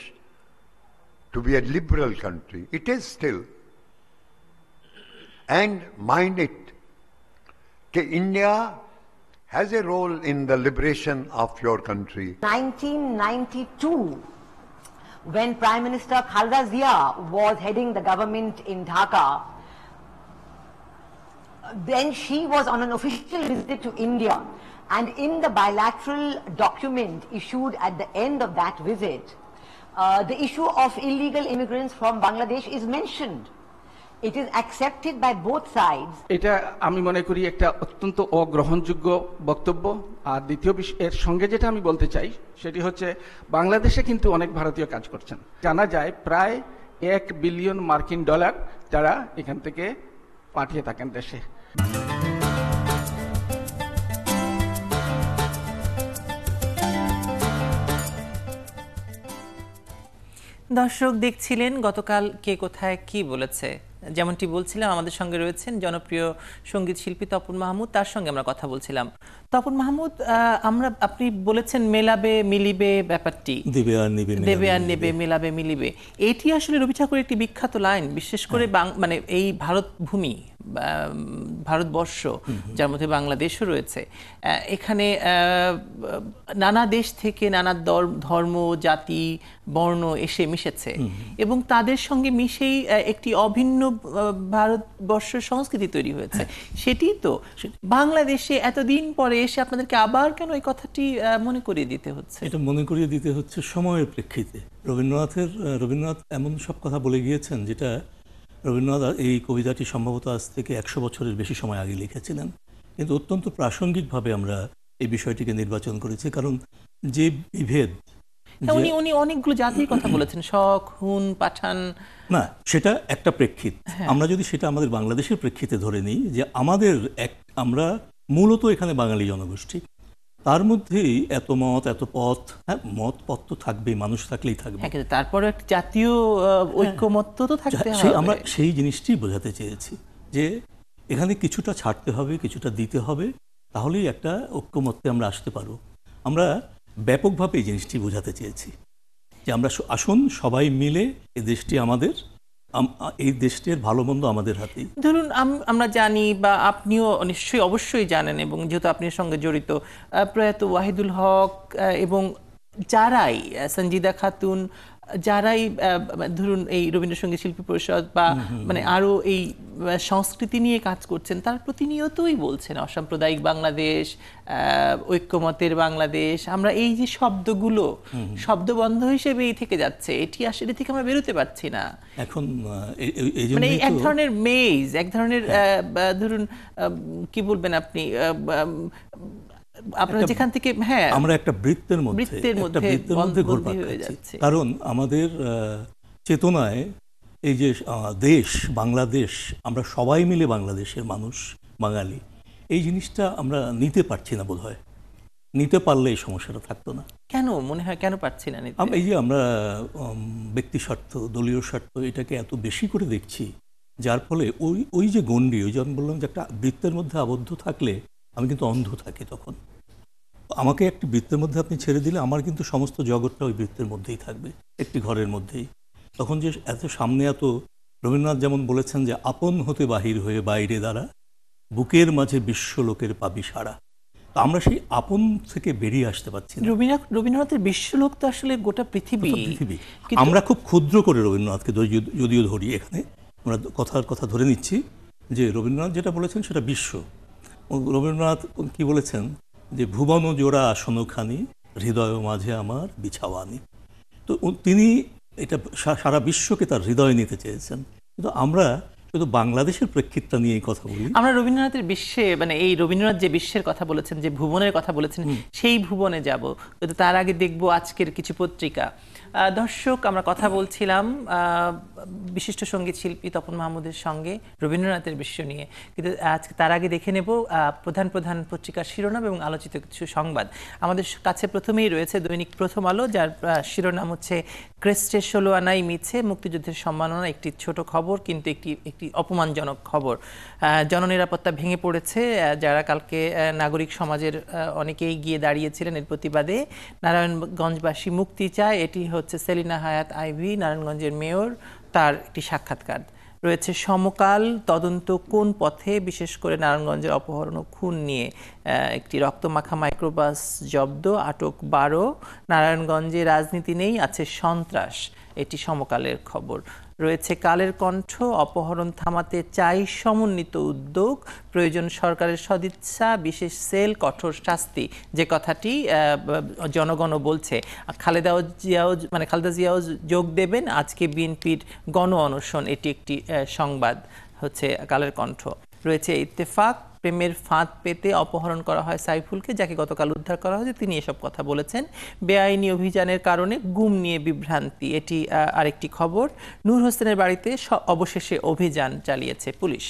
to be a liberal country. It is still. And mind it, India has a role in the liberation of your country. 1992, when Prime Minister Khaleda Zia was heading the government in Dhaka, then she was on an official visit to India, and in the bilateral document issued at the end of that visit, the issue of illegal immigrants from Bangladesh is mentioned. It is accepted by both sides. এটা আমি মনে করি একটা অত্যন্ত অগ্রহণযোগ্য বক্তব্য। আর দ্বিতীয় এর সঙ্গে যেটা আমি বলতে চাই সেটি হচ্ছে বাংলাদেশে কিন্তু অনেক ভারতীয় কাজ করছেন। জানা যায় প্রায় $1 বিলিয়ন মার্কিন ডলার যারা এখান থেকে পাঠিয়ে থাকেন দেশে। দর্শক দেখছিলেন গতকাল কে কোথায় কি বলেছে। যেমনটি বলছিলাম, আমাদের সঙ্গে রয়েছেন জনপ্রিয় সঙ্গীত শিল্পী তপন মাহমুদ, তার সঙ্গে আমরা কথা বলছিলাম। তপন মাহমুদ, আপনি বলেছেন মেলাবে মিলিবে ব্যাপারটি, দেবে আর নেবে মেলাবে মিলিবে, এটি আসলে রবি ঠাকুরের একটি বিখ্যাত লাইন। বিশেষ করে মানে এই ভারত ভূমি, ভারতবর্ষ যার মধ্যে বাংলাদেশও রয়েছে, এখানে নানা দেশ থেকে নানা ধর্ম, জাতি, বর্ণ এসে মিশেছে এবং তাদের সঙ্গে মিশেই একটি অভিন্ন ভারতবর্ষ সংস্কৃতি তৈরি হয়েছে। সেটি তো বাংলাদেশে এতদিন পরে এসে আপনাদেরকে আবার কেন এই কথাটি মনে করিয়ে দিতে হচ্ছে? এটা মনে করিয়ে দিতে হচ্ছে সময়ের প্রেক্ষিতে। রবীন্দ্রনাথ এমন সব কথা বলে গিয়েছেন যেটা রবীন্দ্রনাথ এই কবিতাটি সম্ভবত আজ থেকে 100 বছরের বেশি সময় আগে লিখেছিলেন, কিন্তু অত্যন্ত প্রাসঙ্গিকভাবে আমরা এই বিষয়টিকে নির্বাচন করেছি। কারণ যে বিভেদ, উনি অনেকগুলো জাতির কথা বলেছেন, শক, হুন, পাঠান, না সেটা একটা প্রেক্ষিত। আমরা যদি সেটা আমাদের বাংলাদেশের প্রেক্ষিতে ধরে নিই যে আমরা মূলত এখানে বাঙালি জনগোষ্ঠী, তার মধ্যেই এত মত, এত পথ, মত পথ তো থাকবেই, মানুষ থাকলেই থাকবে, তারপরে একটা জাতীয় ঐক্যমত্য তো থাকতে হবে। আমরা সেই জিনিসটি বোঝাতে চেয়েছি যে এখানে কিছুটা ছাড়তে হবে, কিছুটা দিতে হবে, তাহলেই একটা ঐক্যমত্যে আমরা আসতে পারবো। আমরা ব্যাপকভাবে এই জিনিসটি বোঝাতে চেয়েছি যে আমরা আসুন সবাই মিলে এই দেশটি আমাদের, এই দেশটির ভালো মন্দ আমাদের হাতেই। ধরুন আমরা জানি বা আপনিও নিশ্চয়ই অবশ্যই জানেন, এবং যেহেতু আপনার সঙ্গে জড়িত, প্রয়াত ওয়াহিদুল হক এবং যারাই সঞ্জিদা খাতুন, যারাই ধরুন এই রবীন্দ্রসঙ্গীত শিল্পী পরিষদ বা মানে আরো এই সংস্কৃতি নিয়ে কাজ করছেন, তারা প্রতিনিয়তই বলছেন অসাম্প্রদায়িক বাংলাদেশ, ঐক্যমতের বাংলাদেশ। আমরা এই যে শব্দগুলো শব্দবন্ধ হিসেবেই থেকে যাচ্ছে, এটি আসলে থেকে আমরা বেরোতে পারছি না। এখন মানে এক ধরনের মেজ, এক ধরনের ধরুন কি বলবেন আপনি, আপনারা যেখান থেকে আমরা একটা বৃত্তের মধ্যে ঘুরপাক খাচ্ছি। কারণ আমাদের চেতনায় এই যে দেশ বাংলাদেশ, আমরা সবাই মিলে বাংলাদেশের মানুষ, বাঙালি, এই জিনিসটা আমরা নিতে পারছি না বোধহয়। নিতে পারলে এই সমস্যাটা থাকতো না। কেন মনে হয় কেন পারছি না? এই যে আমরা ব্যক্তি স্বার্থ, দলীয় স্বার্থ, এটাকে এত বেশি করে দেখছি, যার ফলে ওই যে গণ্ডি, ওই যেমন বললাম যে একটা বৃত্তের মধ্যে আবদ্ধ থাকলে আমি কিন্তু অন্ধ থাকি। তখন আমাকে একটি বৃত্তের মধ্যে আপনি ছেড়ে দিলে আমার কিন্তু সমস্ত জগৎটা ওই বৃত্তের মধ্যেই থাকবে, একটি ঘরের মধ্যেই। তখন যে এত সামনে এত, রবীন্দ্রনাথ যেমন বলেছেন যে আপন হতে বাহির হয়ে বাইরে দ্বারা বুকের মাঝে বিশ্ব লোকের পাবি সারা, তো আমরা সেই আপন থেকে বেরিয়ে আসতে পারছি না। রবীন্দ্রনাথের বিশ্বলোক তো আসলে গোটা পৃথিবী। আমরা খুব ক্ষুদ্র করে রবীন্দ্রনাথকে যদিও ধরি, এখানে আমরা কথা ধরে নিচ্ছি যে রবীন্দ্রনাথ যেটা বলেছেন সেটা বিশ্ব। রবীন্দ্রনাথ কি বলেছেন যে ভুবন জোড়া আসনখানি হৃদয় মাঝে আমার বিছাওয়ানি। তো তিনি এটা সারা বিশ্বকে তার হৃদয়ে নিতে চেয়েছেন, কিন্তু আমরা শুধু বাংলাদেশের প্রেক্ষিতটা নিয়ে কথা বলি। আমরা রবীন্দ্রনাথের বিশ্বে, মানে এই রবীন্দ্রনাথ যে বিশ্বের কথা বলেছেন, যে ভুবনের কথা বলেছেন, সেই ভুবনে যাব, কিন্তু তার আগে দেখব আজকের কিছু পত্রিকা। দর্শক, আমরা কথা বলছিলাম বিশিষ্ট সঙ্গীত শিল্পী তপন মাহমুদের সঙ্গে রবীন্দ্রনাথের বিশ্ব নিয়ে, কিন্তু আজকে তার আগে দেখে নেব প্রধান প্রধান পত্রিকার শিরোনাম এবং আলোচিত কিছু সংবাদ। আমাদের কাছে প্রথমেই রয়েছে দৈনিক প্রথম আলো, যার শিরোনাম হচ্ছে ক্রেস্টে 16 আনাই মিছে, মুক্তিযুদ্ধের সম্মাননা। একটি ছোট খবর, কিন্তু একটি অপমানজনক খবর। জননিরাপত্তা ভেঙে পড়েছে, যারা কালকে নাগরিক সমাজের অনেকেই গিয়ে দাঁড়িয়েছিলেন এর প্রতিবাদে। নারায়ণগঞ্জবাসী মুক্তি চায়, এটি হচ্ছে সেলিনা হায়াত আইভি, নারায়ণগঞ্জের মেয়র, তার একটি সাক্ষাৎকার। রয়েছে সমকাল, তদন্ত কোন পথে, বিশেষ করে নারায়ণগঞ্জের অপহরণ ও খুন নিয়ে একটি রক্তমাখা মাইক্রোবাস জব্দ, আটক 12, নারায়ণগঞ্জে রাজনীতি নেই, আছে সন্ত্রাস, এটি সমকালের খবর। রয়েছে কালের কণ্ঠ, অপহরণ থামাতে চাই সমন্বিত উদ্যোগ, প্রয়োজন সরকারের সদিচ্ছা, বিশেষ সেল, কঠোর শাস্তি, যে কথাটি জনগণও বলছে। খালেদা জিয়াও যোগ দেবেন আজকে বিএনপির গণ অনশন, এটি একটি সংবাদ হচ্ছে কালের কণ্ঠ। রয়েছে ইত্তেফাক, প্রেমের ফাঁদ পেতে অপহরণ করা হয় সাইফুলকে, যাকে গতকাল উদ্ধার করা হয়েছে, তিনি এসব কথা বলেছেন। বেআইনি অভিযানের কারণে গুম নিয়ে বিভ্রান্তি, এটি আরেকটি খবর। নূর হোসেনের বাড়িতে অবশেষে অভিযান চালিয়েছে পুলিশ।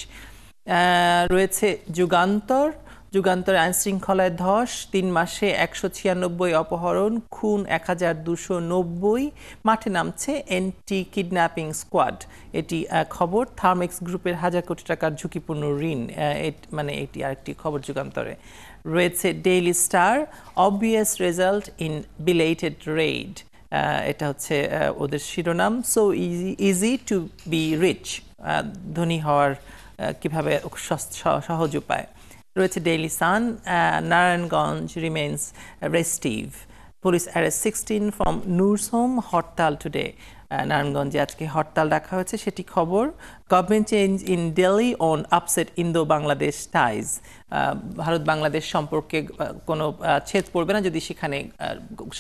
রয়েছে যুগান্তর আইনশৃঙ্খলায় ধস, 3 মাসে 196 অপহরণ, খুন 1290, মাঠে নামছে এন্টি কিডন্যাপিং স্কোয়াড, এটি খবর। থার্মেক্স গ্রুপের 1000 কোটি টাকার ঝুঁকিপূর্ণ ঋণ, এটি আরেকটি খবর যুগান্তরে। রয়েছে Daily Star, obvious result in belated raid, এটা হচ্ছে ওদের শিরোনাম। So easy to be rich, ধনী হওয়ার কিভাবে সহজ উপায়। রয়েছে Daily Sun, Narayanganj remains restive, police arrest 16 from Nur's home, hartal today, নারায়ণগঞ্জে আজকে হরতাল রাখা হয়েছে, সেটি খবর। Government change in Delhi on upset Indo Bangladesh ties, Bharat Bangladesh সম্পর্কে কোনো ছেদ পড়বে না যদি সেখানে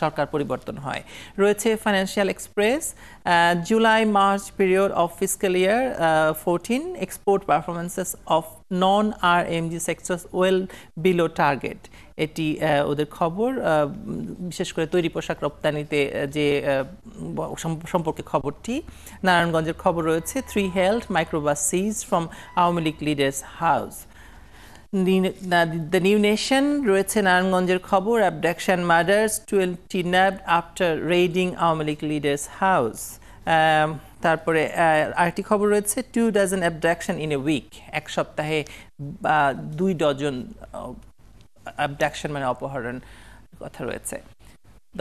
সরকার পরিবর্তন হয়। রয়েছে financial express, July March period of fiscal year 14, export performances of non RMG sectors well below target, এটি ওদের খবর। বিশেষ করে তৈরি পোশাক রপ্তানিতে যে সম্পর্কে খবরটি। নারায়ণগঞ্জের খবর রয়েছে 3 held, microbus seize from Awami League leaders house. The new nation রয়েছে নারায়ণগঞ্জের খবর, abduction murders, 20 nabbed after raiding Awami League leaders house. তারপরে আরেকটি খবর রয়েছে 2 dozen abduction in a week, এক সপ্তাহে 2 ডজন অ্যাবডাকশন মানে অপহরণ কথা রয়েছে।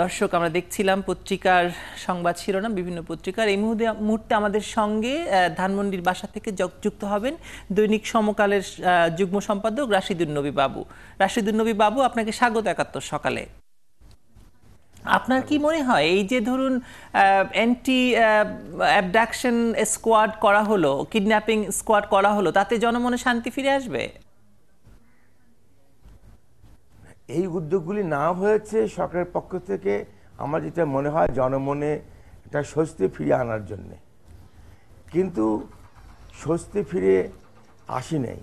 দর্শক, আমরা দেখছিলাম পত্রিকার সংবাদ শিরোনাম, বিভিন্ন পত্রিকার। এই মুহূর্তে আমাদের সঙ্গে ধানমন্ডির বাসা থেকে যুক্ত হবেন দৈনিক সমকালের যুগ্ম সম্পাদক রাশিদুন নবী বাবু। রাশিদুন নবী বাবু, আপনাকে স্বাগত 71 সকালে। আপনার কি মনে হয় এই যে ধরুন অ্যান্টি অ্যাবডাকশন স্কোয়াড করা হলো, কিডন্যাপিং স্কোয়াড করা হলো, তাতে জনমনে শান্তি ফিরে আসবে? এই উদ্যোগগুলি না হয়েছে সরকারের পক্ষ থেকে, আমার যেটা মনে হয় জনমনে একটা স্বস্তি ফিরে আনার জন্যে, কিন্তু স্বস্তি ফিরে আসি নাই।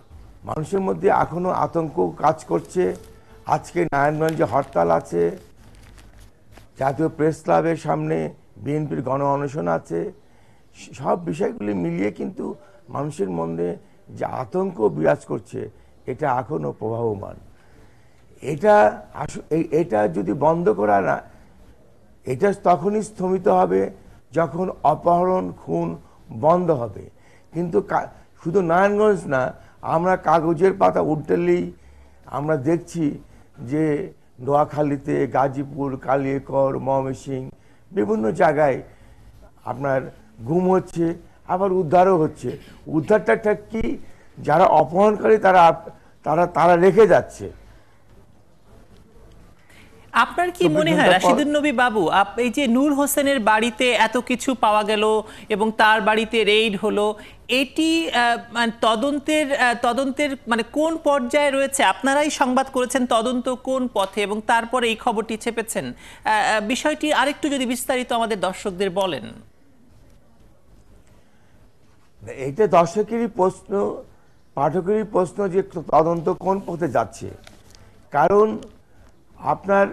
মানুষের মধ্যে এখনও আতঙ্ক কাজ করছে। আজকে নারায়ণগঞ্জে হরতাল আছে, জাতীয় প্রেস ক্লাবের সামনে বিএনপির গণ অনশন আছে, সব বিষয়গুলি মিলিয়ে কিন্তু মানুষের মধ্যে যে আতঙ্ক বিরাজ করছে এটা এখনও প্রবাহমান। এটা যদি বন্ধ করা না, এটা তখনই স্থমিত হবে যখন অপহরণ খুন বন্ধ হবে। কিন্তু শুধু নারায়ণগঞ্জ না, আমরা কাগজের পাতা উল্টালেই আমরা দেখছি যে নোয়াখালীতে, গাজীপুর, কালিয়াকৈর, ময়মনসিংহ বিভিন্ন জায়গায় আপনার গুম হচ্ছে, আবার উদ্ধারও হচ্ছে। উদ্ধারটা কি, যারা অপহরণকারী তারা রেখে যাচ্ছে। আপনার কি মনে হয় রাশিদুন নবী বাবু, এই যে নূর হোসেনের বাড়িতে এত কিছু পাওয়া গেল এবং তার বাড়িতে রেইড হলো, এটি তদন্তের মানে কোন পর্যায়ে রয়েছে? আপনারাই সংবাদ করেছেন তদন্ত কোন পথে এবং তারপরে এই খবরটি ছেপেছেন, বিষয়টি আরেকটু যদি বিস্তারিত আমাদের দর্শকদের বলেন। এটা দর্শকেরই প্রশ্ন, পাঠকেরই প্রশ্ন যে তদন্ত কোন পথে যাচ্ছে। কারণ আপনার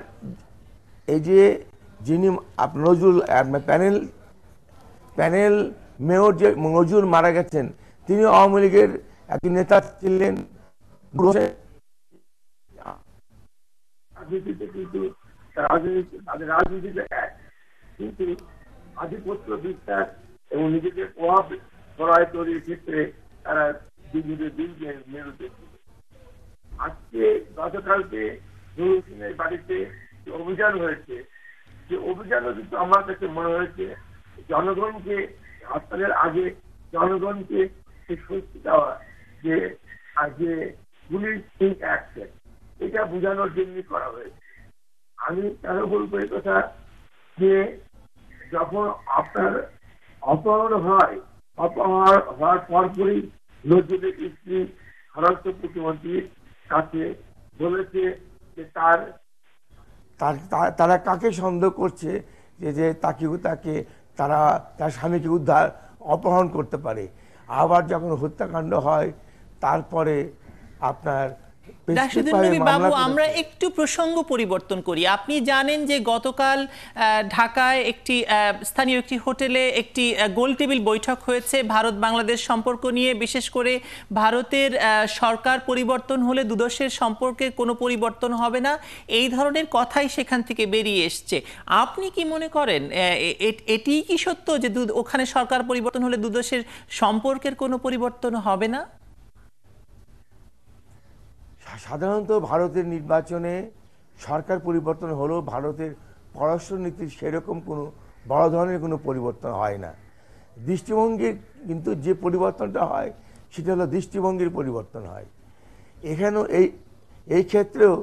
এই যে যিনি নজরুল প্যানেল মেয়র যে নজরুল মারা গেছেন, তিনি আওয়ামী লীগের একজন নেতা ছিলেন। কিন্তু আধিপত্য বিস্তার এবং নিজেদের প্রভাব প্রলয় তৈরির ক্ষেত্রে তারা দিনকে মেরুতে। আজকে গতকালকে নূর হোসেনের বাড়িতে যে অভিযান হয়েছে, যে অভিযানও কিন্তু আমার কাছে মনে হয়েছে জনগণকে হরতালের আগে জনগণকে সে স্বস্তি দেওয়া যে যে পুলিশ টেক অ্যাকশন, এটা বোঝানোর জন্য করা হয়েছে। আমি কেন বলবো এই কথা, যে যখন আপনার অপহরণ হয়, অপহরণ হওয়ার পরপরই নজরুলের স্ত্রী স্বরাষ্ট্র প্রতিমন্ত্রীর কাছে বলেছে যে তারা কাকে সন্দেহ করছে যে তাকে তারা তার স্বামীকে অপহরণ করতে পারে। আবার যখন হত্যাকাণ্ড হয় তারপরে আপনার রাশিদুন নবী বাবু, আমরা একটু প্রসঙ্গ পরিবর্তন করি। আপনি জানেন যে গতকাল ঢাকায় একটি স্থানীয় একটি হোটেলে একটি গোলটেবিল বৈঠক হয়েছে ভারত বাংলাদেশ সম্পর্ক নিয়ে। বিশেষ করে ভারতের সরকার পরিবর্তন হলে দুদেশের সম্পর্কের কোনো পরিবর্তন হবে না, এই ধরনের কথাই সেখান থেকে বেরিয়ে এসছে। আপনি কি মনে করেন এটিই কি সত্য যে ওখানে সরকার পরিবর্তন হলে দুদেশের সম্পর্কের কোনো পরিবর্তন হবে না? সাধারণত ভারতের নির্বাচনে সরকার পরিবর্তন হলেও ভারতের পররাষ্ট্র নীতির সেরকম কোনো বড় ধরনের কোনো পরিবর্তন হয় না। দৃষ্টিভঙ্গির কিন্তু যে পরিবর্তনটা হয় সেটা হলো দৃষ্টিভঙ্গির পরিবর্তন হয়। এখানেও এই ক্ষেত্রেও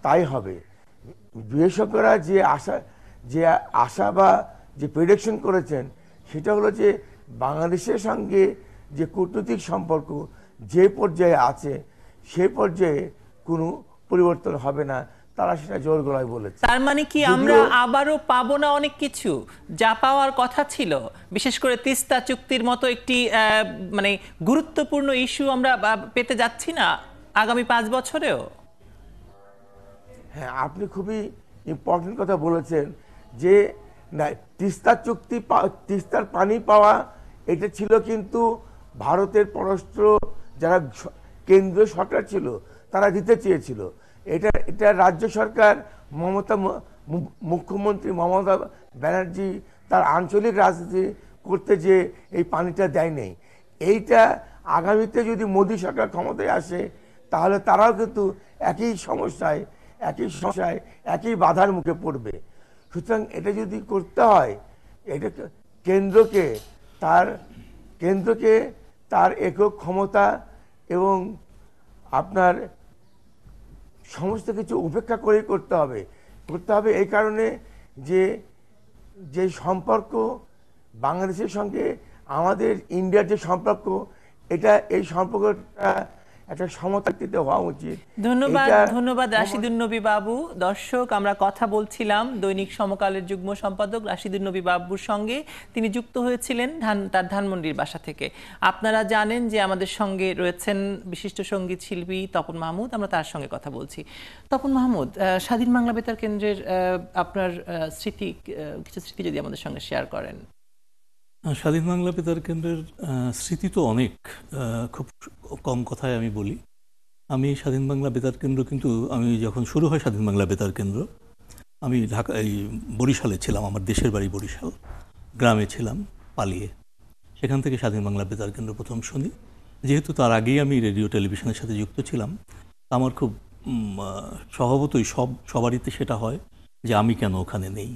তাই হবে। বিশেষজ্ঞরা যে আশা বা যে প্রেডিকশন করেছেন সেটা হলো যে বাংলাদেশের সঙ্গে যে কূটনৈতিক সম্পর্ক যে পর্যায়ে আছে সেই পর্যায়ে কোনো পরিবর্তন হবে না, তারা সেটা জোর গলায় বলেছে। তার মানে কি আমরা আবারও পাবো না অনেক কিছু যা পাওয়ার কথা ছিল? বিশেষ করে তিস্তা চুক্তির মতো একটি মানে গুরুত্বপূর্ণ ইস্যু আমরা পেতে যাচ্ছি না আগামী 5 বছরেও? হ্যাঁ, আপনি খুবই ইম্পর্টেন্ট কথা বলেছেন যে না, তিস্তা চুক্তি, তিস্তার পানি পাওয়া এটা ছিল কিন্তু ভারতের পররাষ্ট্র যারা কেন্দ্রীয় সরকার ছিল তারা দিতে চেয়েছিল। এটা রাজ্য সরকার মুখ্যমন্ত্রী মমতা ব্যানার্জি তার আঞ্চলিক রাজনীতি করতে যে এই পানিটা দেয় নেই। এইটা আগামীতে যদি মোদী সরকার ক্ষমতায় আসে তাহলে তারাও কিন্তু একই সমস্যায় একই বাধার মুখে পড়বে। সুতরাং এটা যদি করতে হয়, এটা কেন্দ্রকে তার একক ক্ষমতা এবং আপনার সমস্ত কিছু উপেক্ষা করেই করতে হবে। এই কারণে যে সম্পর্ক বাংলাদেশের সঙ্গে আমাদের ইন্ডিয়ার যে সম্পর্ক, এই সম্পর্কটা একটা সমতাক্তিতে হওয়া উচিত। ধন্যবাদ রাশিদুন নবী বাবু। দর্শক, আমরা কথা বলছিলাম দৈনিক সমকালের যুগ্ম সম্পাদক রাশিদুন নবী বাবুর সঙ্গে। তিনি যুক্ত হয়েছিলেন তার ধানমন্ডির বাসা থেকে। আপনারা জানেন যে আমাদের সঙ্গে রয়েছেন বিশিষ্ট সঙ্গীত শিল্পী তপন মাহমুদ, আমরা তার সঙ্গে কথা বলছি। তপন মাহমুদ, স্বাধীন বাংলা বেতার কেন্দ্রের আপনার কিছু স্মৃতি যদি আমাদের সঙ্গে শেয়ার করেন। স্বাধীন বাংলা বেতার কেন্দ্রের স্মৃতি তো অনেক, খুব কম কথায় আমি বলি। আমি স্বাধীন বাংলা বেতার কেন্দ্র, কিন্তু আমি যখন শুরু হয় স্বাধীন বাংলা বেতার কেন্দ্র, আমি বরিশালে ছিলাম, আমার দেশের বাড়ি বরিশাল, গ্রামে ছিলাম পালিয়ে। সেখান থেকে স্বাধীন বাংলা বেতার কেন্দ্র প্রথম শুনি। যেহেতু তার আগেই আমি রেডিও টেলিভিশনের সাথে যুক্ত ছিলাম, আমার খুব স্বভাবতই সবারইতে সেটা হয় যে আমি কেন ওখানে নেই।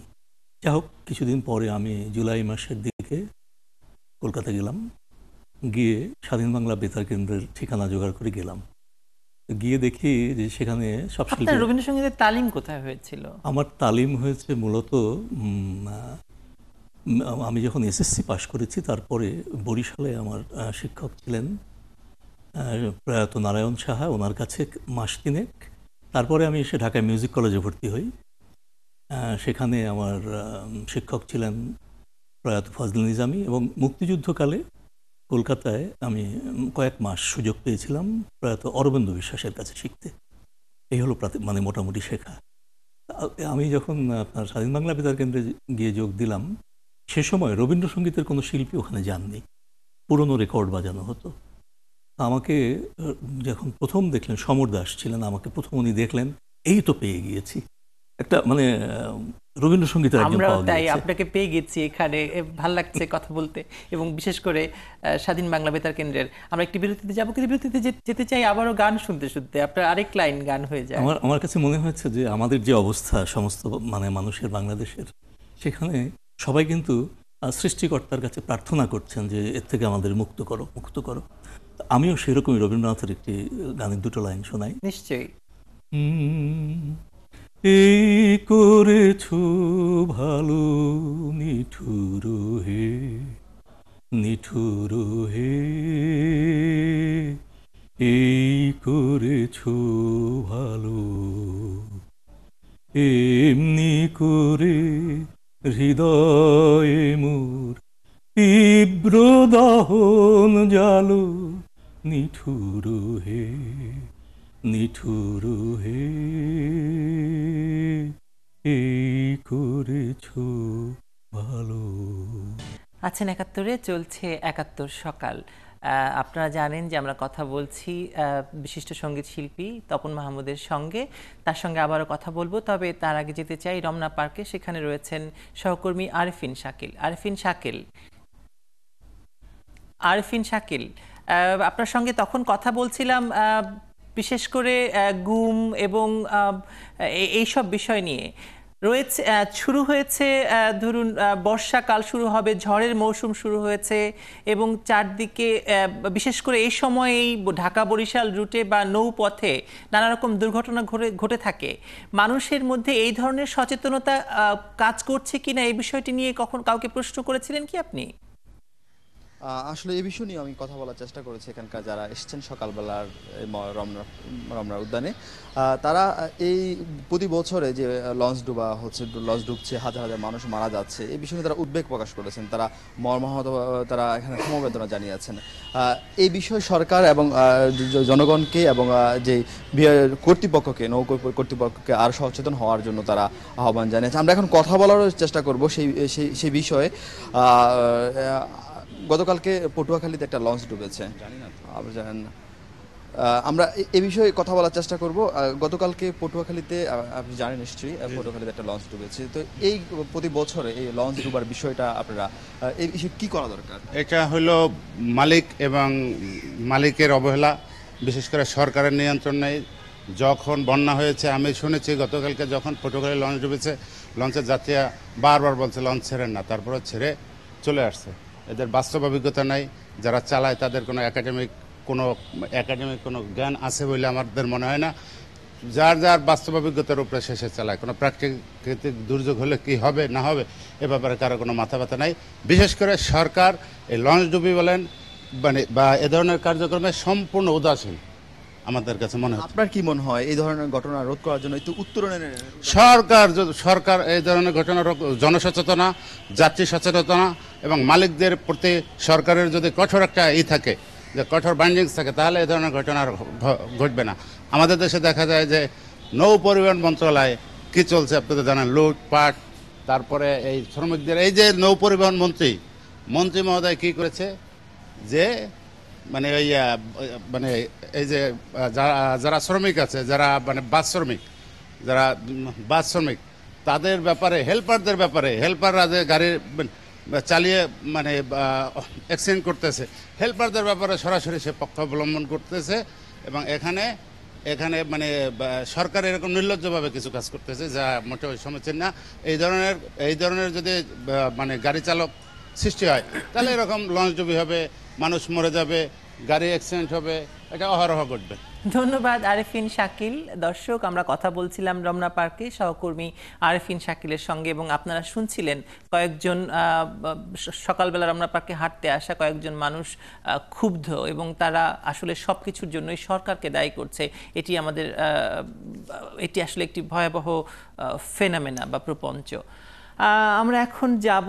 যাই হোক, কিছুদিন পরে আমি জুলাই মাসের দিকে কলকাতা গেলাম। গিয়ে স্বাধীন বাংলা বেতার কেন্দ্রের ঠিকানা জোগাড় করে গেলাম। গিয়ে দেখি যে সেখানে সব শিল্পী। রবীন্দ্রসঙ্গীতের তালিম কোথায় হয়েছিল? আমার তালিম হয়েছে মূলত আমি যখন এসএসসি পাশ করেছি তারপরে বরিশালে আমার শিক্ষক ছিলেন প্রয়াত নারায়ণ সাহা, ওনার কাছে মাস 3। তারপরে আমি এসে ঢাকায় মিউজিক কলেজে ভর্তি হই। সেখানে আমার শিক্ষক ছিলেন প্রয়াত ফজল নিজামী, এবং মুক্তিযুদ্ধকালে কলকাতায় আমি কয়েক মাস সুযোগ পেয়েছিলাম প্রয়াত অরবিন্দ বিশ্বাসের কাছে শিখতে। এই হলো মানে মোটামুটি শেখা। আমি যখন আপনার স্বাধীন বাংলা বেতার কেন্দ্রে গিয়ে যোগ দিলাম, সে সময় রবীন্দ্রসঙ্গীতের কোনো শিল্পী ওখানে যাননি, পুরনো রেকর্ড বাজানো হতো। আমাকে যখন প্রথম দেখলেন, সমর দাস ছিলেন, আমাকে প্রথম উনি দেখলেন, এই তো পেয়ে গিয়েছি একটা, মানে রবীন্দ্রসঙ্গীতের একজন পাওয়া গেছে। তাই আপনাকে পেয়ে গেছি এখানে, ভালো লাগছে কথা বলতে, এবং বিশেষ করে স্বাধীন বাংলা বেতার কেন্দ্রের। আমরা একটি বিরতিতে যাবো, কিন্তু বিরতিতে যেতে চাই আবারও গান শুনতে শুনতে, আপনার আরেক লাইন গান হয়ে যায়। আমার কাছে মনে হয়েছে যে আমাদের যে অবস্থা সমস্ত মানে মানুষের বাংলাদেশের, সেখানে সবাই কিন্তু সৃষ্টিকর্তার কাছে প্রার্থনা করছেন যে এর থেকে আমাদের মুক্ত করো। আমিও সেরকমই রবীন্দ্রনাথের একটি গানের দুটো লাইন শোনাই। নিশ্চয়ই। এই করেছো ভালো নিঠুর হে, নিঠুর হে, এই করেছো ভালো, এমনি করে হৃদয়ে মোর তীব্র দহন জালো, নিঠুর হে, নিঠুর হে, এই করেছো ভালো। আছেন ৭১-এ, চলছে ৭১ সকাল। আপনারা জানেন যে আমরা কথা বলছি বিশিষ্ট সঙ্গীত শিল্পী তপন মাহমুদের সঙ্গে। তার সঙ্গে আবারও কথা বলবো, তবে তার আগে যেতে চাই রমনা পার্কে। সেখানে রয়েছেন সহকর্মী আরেফিন শাকিল। আরেফিন শাকিল, আপনার সঙ্গে তখন কথা বলছিলাম বিশেষ করে গুম এবং এইসব বিষয় নিয়ে। রয়েছে শুরু হয়েছে, ধরুন বর্ষাকাল শুরু হবে, ঝড়ের মৌসুম শুরু হয়েছে এবং চারদিকে বিশেষ করে এই সময়েই ঢাকা বরিশাল রুটে বা নৌপথে নানা রকম দুর্ঘটনা ঘটে থাকে। মানুষের মধ্যে এই ধরনের সচেতনতা কাজ করছে কিনা এই বিষয়টি নিয়ে কখন কাউকে প্রশ্ন করেছিলেন কি আপনি? আসলে এই বিষয় নিয়ে আমি কথা বলার চেষ্টা করেছি এখানকার যারা এসছেন সকালবেলার রমনা উদ্যানে। তারা এই প্রতি বছরে যে লঞ্চ ডুবা হচ্ছে, লঞ্চ ডুবছে, হাজার হাজার মানুষ মারা যাচ্ছে, এই বিষয়ে তারা উদ্বেগ প্রকাশ করেছেন। তারা মর্মাহত, তারা এখানে সমবেদনা জানিয়েছেন। এই বিষয়ে সরকার এবং জনগণকে এবং যে কর্তৃপক্ষকে, নৌ কর্তৃপক্ষকে আর সচেতন হওয়ার জন্য তারা আহ্বান জানিয়েছে। আমরা এখন কথা বলারও চেষ্টা করব সেই বিষয়ে। গতকালকে পটুয়াখালীতে একটা লঞ্চ ডুবেছে, জানেন না? আমরা এই বিষয়ে কথা বলার চেষ্টা করব। গতকালকে পটুয়াখালীতে, আপনি জানেন নিশ্চয়ই, পটুয়াখালীতে একটা লঞ্চ ডুবেছে। তো এই প্রতি বছরে এই লঞ্চ ডুবার বিষয়টা আপনারা এই বিষয়ে কি করা দরকার? এটা হলো মালিক এবং মালিকের অবহেলা, বিশেষ করে সরকারের নিয়ন্ত্রণ নেই। যখন বন্যা হয়েছে, আমি শুনেছি গতকালকে যখন পটুয়াখালী লঞ্চ ডুবেছে, লঞ্চের যাত্রীরা বারবার বলছে লঞ্চ ছেড়েন না, তারপরে ছেড়ে চলে আসছে। এদের বাস্তব অভিজ্ঞতা নাই, যারা চালায় তাদের কোনো একাডেমিক কোনো জ্ঞান আছে বলে আমাদের মনে হয় না। যার যার বাস্তব অভিজ্ঞতার উপরে শেষে চালায়। কোনো প্রাকৃতিক দুর্যোগ হলে কি হবে না হবে এ ব্যাপারে কারো কোনো মাথা ব্যথা নাই। বিশেষ করে সরকার এই লঞ্চ ডুবি বলেন বা এ ধরনের কার্যক্রমে সম্পূর্ণ উদাসীন আমাদের কাছে মনে হয়। আপনার কি মনে হয় এই ধরনের ঘটনা রোধ করার জন্য একটু উত্তরণের সরকার এই ধরনের ঘটনা জনসচেতনা, যাত্রী সচেতনতা এবং মালিকদের প্রতি সরকারের যদি কঠোর একটা থাকে, যে কঠোর বাইন্ডিংস থাকে, তাহলে এই ধরনের ঘটনা ঘটবে না। আমাদের দেশে দেখা যায় যে নৌ পরিবহন মন্ত্রণালয়ে কি চলছে আপনাদের জানেন, লুটপাট, তারপরে এই শ্রমিকদের, এই যে নৌ পরিবহন মন্ত্রী মহোদয় কি করেছে, যে এই যে যারা শ্রমিক আছে, যারা বাস শ্রমিক তাদের ব্যাপারে, হেল্পাররা যে গাড়ি চালিয়ে অ্যাক্সিডেন্ট করতেছে, হেল্পারদের ব্যাপারে সরাসরি সে পক্ষ অবলম্বন করতেছে। এবং এখানে সরকার এরকম নির্লজ্জভাবে কিছু কাজ করতেছে, যা মোটেও সমীচীন না। এই ধরনের যদি গাড়ি চালক সৃষ্টি হয়, তাহলে এরকম লঞ্চ ডুবি হবে, মানুষ মরে যাবে, গাড়ি অ্যাক্সিডেন্ট হবে, এটা অহরহ ঘটবে। ধন্যবাদ আরেফিন শাকিল। দর্শক, আমরা কথা বলছিলাম রমনা পার্কে সহকর্মী আরেফিন শাকিলের সঙ্গে এবং আপনারা শুনছিলেন কয়েকজন সকালবেলা রমনা পার্কে হাঁটতে আসা কয়েকজন মানুষ ক্ষুব্ধ এবং তারা আসলে সব কিছুর জন্যই সরকারকে দায়ী করছে। এটি আসলে একটি ভয়াবহ ফেনোমেনা বা প্রপঞ্চ। আমরা এখন যাব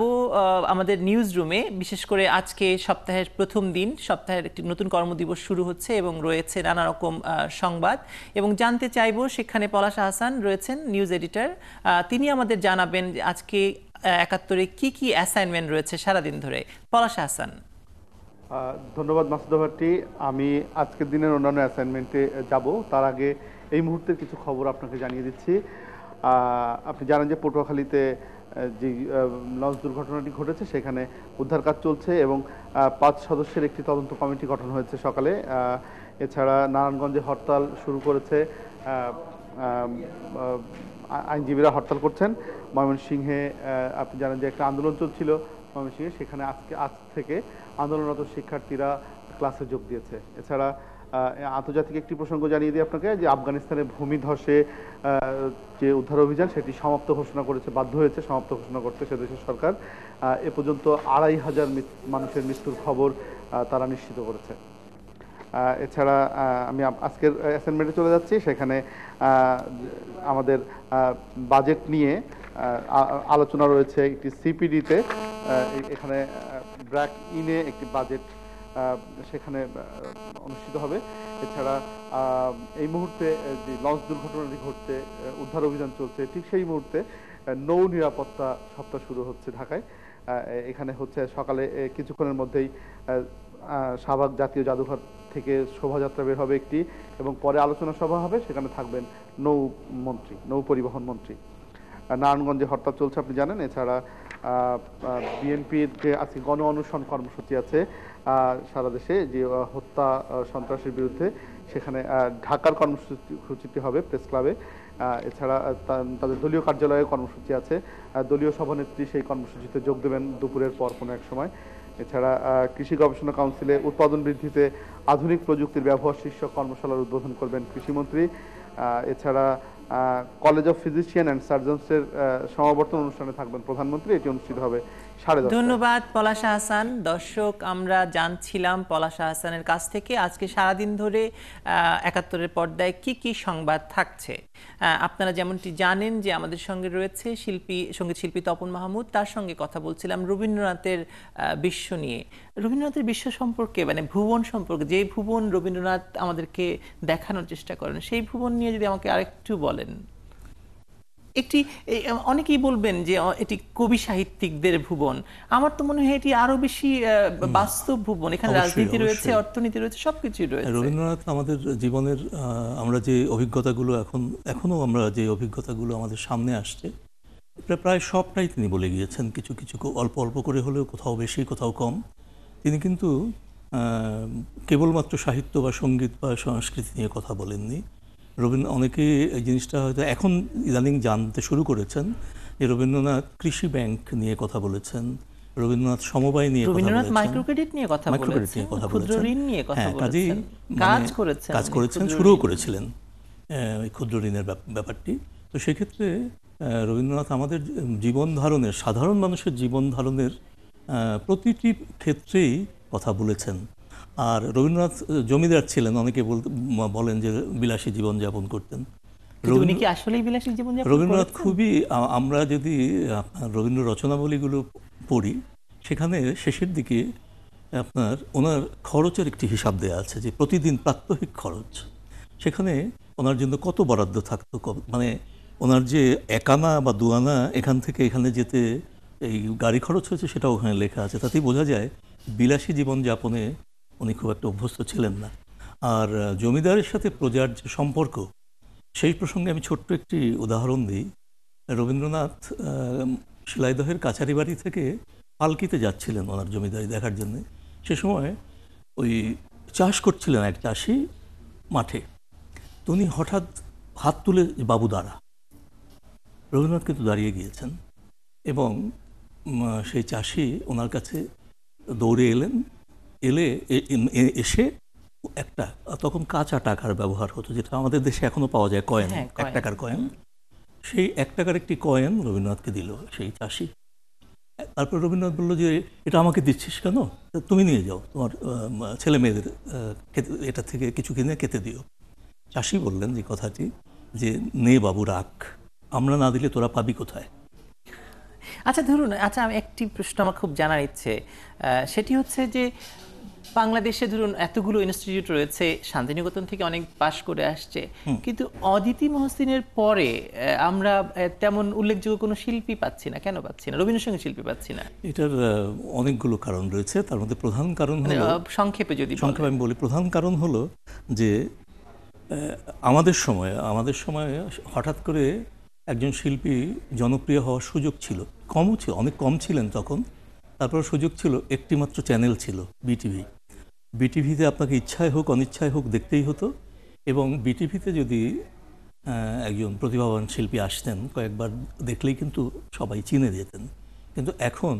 আমাদের নিউজ রুমে। বিশেষ করে আজকে সপ্তাহের প্রথম দিন, সপ্তাহের একটি নতুন কর্মদিবস শুরু হচ্ছে এবং রয়েছে নানা রকম সংবাদ এবং জানতে চাইব সেখানে পলাশ আহসান রয়েছেন, নিউজ এডিটর। তিনি আমাদের জানাবেন আজকে ৭১-এ কি কি অ্যাসাইনমেন্ট রয়েছে সারাদিন ধরে। পলাশ আহসান। ধন্যবাদ মাসুদা ভাটি। আমি আজকের দিনের অন্যান্য অ্যাসাইনমেন্টে যাব, তার আগে এই মুহূর্তের কিছু খবর আপনাকে জানিয়ে দিচ্ছি। আপনি জানেন যে পটুয়াখালীতে যে লঞ্চ দুর্ঘটনাটি ঘটেছে সেখানে উদ্ধার কাজ চলছে এবং ৫ সদস্যের একটি তদন্ত কমিটি গঠন হয়েছে সকালে। এছাড়া নারায়ণগঞ্জে হরতাল শুরু করেছে, আইনজীবীরা হরতাল করছেন। ময়মনসিংহে আপনি জানেন যে একটা আন্দোলন চলছিল ময়মনসিংহে, সেখানে আজ থেকে আন্দোলনরত শিক্ষার্থীরা ক্লাসে যোগ দিয়েছে। এছাড়া আন্তর্জাতিক একটি প্রসঙ্গ জানিয়ে দিই আপনাকে যে আফগানিস্তানের ভূমিধসে যে উদ্ধার অভিযান সেটি সমাপ্ত ঘোষণা করেছে, বাধ্য হয়েছে সমাপ্ত ঘোষণা করতে সে দেশের সরকার। এ পর্যন্ত ২৫০০ মানুষের মৃত্যুর খবর তারা নিশ্চিত করেছে। এছাড়া আমি আজকের অ্যাসাইনমেন্টে চলে যাচ্ছি, সেখানে আমাদের বাজেট নিয়ে আলোচনা রয়েছে একটি সিপিডিতে। এখানে ব্র্যাক ইনে একটি বাজেট সেখানে অনুষ্ঠিত হবে। এছাড়া এই মুহূর্তে যে লঞ্চ দুর্ঘটনাটি ঘটছে, উদ্ধার অভিযান চলছে, ঠিক সেই মুহূর্তে নৌ নিরাপত্তা সপ্তাহ শুরু হচ্ছে ঢাকায়। এখানে হচ্ছে সকালে কিছুক্ষণের মধ্যেই শাহবাগ জাতীয় জাদুঘর থেকে শোভাযাত্রা বের হবে একটি, এবং পরে আলোচনা সভা হবে, সেখানে থাকবেন নৌ পরিবহন মন্ত্রী। নারায়ণগঞ্জে হরতাল চলছে আপনি জানেন। এছাড়া বিএনপির যে আজকে গণ অনশন কর্মসূচি আছে সারা দেশে, যে হত্যা সন্ত্রাসের বিরুদ্ধে, সেখানে ঢাকার কর্মসূচিটি হবে প্রেস ক্লাবে। এছাড়া তাদের দলীয় কার্যালয়ে কর্মসূচি আছে, দলীয় সভানেত্রী সেই কর্মসূচিতে যোগ দেবেন দুপুরের পর কোনো এক সময়। এছাড়া কৃষি গবেষণা কাউন্সিলে উৎপাদন বৃদ্ধিতে আধুনিক প্রযুক্তির ব্যবহার শীর্ষক কর্মশালার উদ্বোধন করবেন কৃষিমন্ত্রী। এছাড়া কলেজ অফ ফিজিশিয়ান অ্যান্ড সার্জনসের সমাবর্তন অনুষ্ঠানে থাকবেন প্রধানমন্ত্রী। এটি অনুষ্ঠিত হবে 10:30। ধন্যবাদ পলাশা হাসান। দর্শক, আমরা জানছিলাম পলাশা হাসানের কাছ থেকে আজকে সারাদিন ধরে ৭১-এর পর্দায় কি কি সংবাদ থাকছে। আপনারা যেমনটি জানেন যে আমাদের সঙ্গে রয়েছে সঙ্গীত শিল্পী তপন মাহমুদ, তার সঙ্গে কথা বলছিলাম রবীন্দ্রনাথের বিশ্ব নিয়ে। রবীন্দ্রনাথের বিশ্ব সম্পর্কে, মানে ভুবন সম্পর্কে, যে ভুবন রবীন্দ্রনাথ আমাদেরকে দেখানোর চেষ্টা করেন, সেই ভুবন নিয়ে যদি আমাকে আরেকটু বলেন। একটি অনেকেই বলবেন যে এটি কবি সাহিত্যিকদের ভুবন, আমার তো মনে হয় এটি আরো বেশি বাস্তব ভুবন। এখানে রাজনীতি রয়েছে, অর্থনীতি রয়েছে, সবকিছুই রয়েছে। রবীন্দ্রনাথ আমাদের জীবনের আমরা যে অভিজ্ঞতাগুলো এখনো আমরা যে অভিজ্ঞতাগুলো আমাদের সামনে আসছে, প্রায় সবটাই তিনি বলে গিয়েছেন। কিছু কিছু অল্প অল্প করে হলেও, কোথাও বেশি কোথাও কম। তিনি কিন্তু কেবলমাত্র সাহিত্য বা সঙ্গীত বা সংস্কৃতি নিয়ে কথা বলেননি। অনেকে এই জিনিসটা হয়তো এখন ইদানিং জানতে শুরু করেছেন যে রবীন্দ্রনাথ কৃষি ব্যাংক নিয়ে কথা বলেছেন, রবীন্দ্রনাথ সমবায় নিয়ে কথা বলেছেন, মাইক্রোক্রেডিট নিয়ে কথা বলেছেন, ক্ষুদ্র ঋণ নিয়ে কথা বলেছেন, কাজ করেছেন, শুরুও করেছিলেন এই ক্ষুদ্র ঋণের ব্যাপারটি। তো সেক্ষেত্রে রবীন্দ্রনাথ আমাদের জীবন ধারণের, সাধারণ মানুষের জীবন ধারণের প্রতিটি ক্ষেত্রেই কথা বলেছেন। আর রবীন্দ্রনাথ জমিদার ছিলেন, অনেকে বলেন যে বিলাসী জীবনযাপন করতেন। রবীন্দ্রনাথ খুবই, আমরা যদি রবীন্দ্র রচনাবলীগুলো পড়ি, সেখানে শেষের দিকে ওনার খরচের একটি হিসাব দেওয়া আছে, যে প্রতিদিন প্রাত্যহিক খরচ, সেখানে ওনার জন্য কত বরাদ্দ থাকতো। মানে ওনার যে 1 আনা বা 2 আনা এখান থেকে এখানে যেতে এই গাড়ি খরচ হয়েছে, সেটাও ওখানে লেখা আছে। তাতেই বোঝা যায় বিলাসী জীবনযাপনে উনি খুব একটা অভ্যস্ত ছিলেন না। আর জমিদারের সাথে প্রজার যে সম্পর্ক, সেই প্রসঙ্গে আমি ছোট্ট একটি উদাহরণ দিই। রবীন্দ্রনাথ শিলাইদহের কাছারি বাড়ি থেকে পালকিতে যাচ্ছিলেন ওনার জমিদারি দেখার জন্য। সে সময় ওই চাষ করছিলেন এক চাষি মাঠে, তো উনি হঠাৎ হাত তুলে, বাবু দাঁড়া। রবীন্দ্রনাথ কিন্তু দাঁড়িয়ে গিয়েছেন, এবং সেই চাষি ওনার কাছে দৌড়ে এসে একটা, তখন কাঁচা টাকার ব্যবহার হতো, যেটা আমাদের দেশে এখনো পাওয়া যায়, কয়েন, 1 টাকার কয়েন। সেই 1 টাকার একটি কয়েন রবীন্দ্রনাথকে দিল সেই চাষি। তারপর রবীন্দ্রনাথ বলল যে, এটা আমাকে দিচ্ছিস কেন, তুমি নিয়ে যাও, তোমার ছেলে মেয়েদের এটা থেকে কিছু কিনে খেতে দিও। চাষি বললেন যে কথাটি, যে নে বাবু রাখ, আমরা না দিলে তোরা পাবি কোথায়। আচ্ছা ধরুন, আমি একটি প্রশ্ন আমার খুব জানার ইচ্ছে, সেটি হচ্ছে যে বাংলাদেশে ধরুন এতগুলো ইনস্টিটিউট রয়েছে, শান্তিনিকেতন থেকে অনেক পাশ করে আসছে, কিন্তু অদিতি মহসিনের পরে আমরা তেমন উল্লেখযোগ্য কোনো শিল্পী পাচ্ছি না। কেন পাচ্ছি না? রবীন্দ্রসঙ্গীত শিল্পী পাচ্ছি না। এটার অনেকগুলো কারণ রয়েছে, তার মধ্যে প্রধান কারণ হলো, সংক্ষেপে আমি বলি, প্রধান কারণ হলো যে আমাদের সময় হঠাৎ করে একজন শিল্পী জনপ্রিয় হওয়ার সুযোগ ছিল, অনেক কম ছিলেন তখন। তারপর সুযোগ ছিল, একটি মাত্র চ্যানেল ছিল, বিটিভিতে আপনাকে ইচ্ছায় হোক অনিচ্ছায় হোক দেখতেই হতো। এবং বিটিভিতে যদি একজন প্রতিভাবান শিল্পী আসতেন, কয়েকবার দেখলেই কিন্তু সবাই চিনে যেতেন। কিন্তু এখন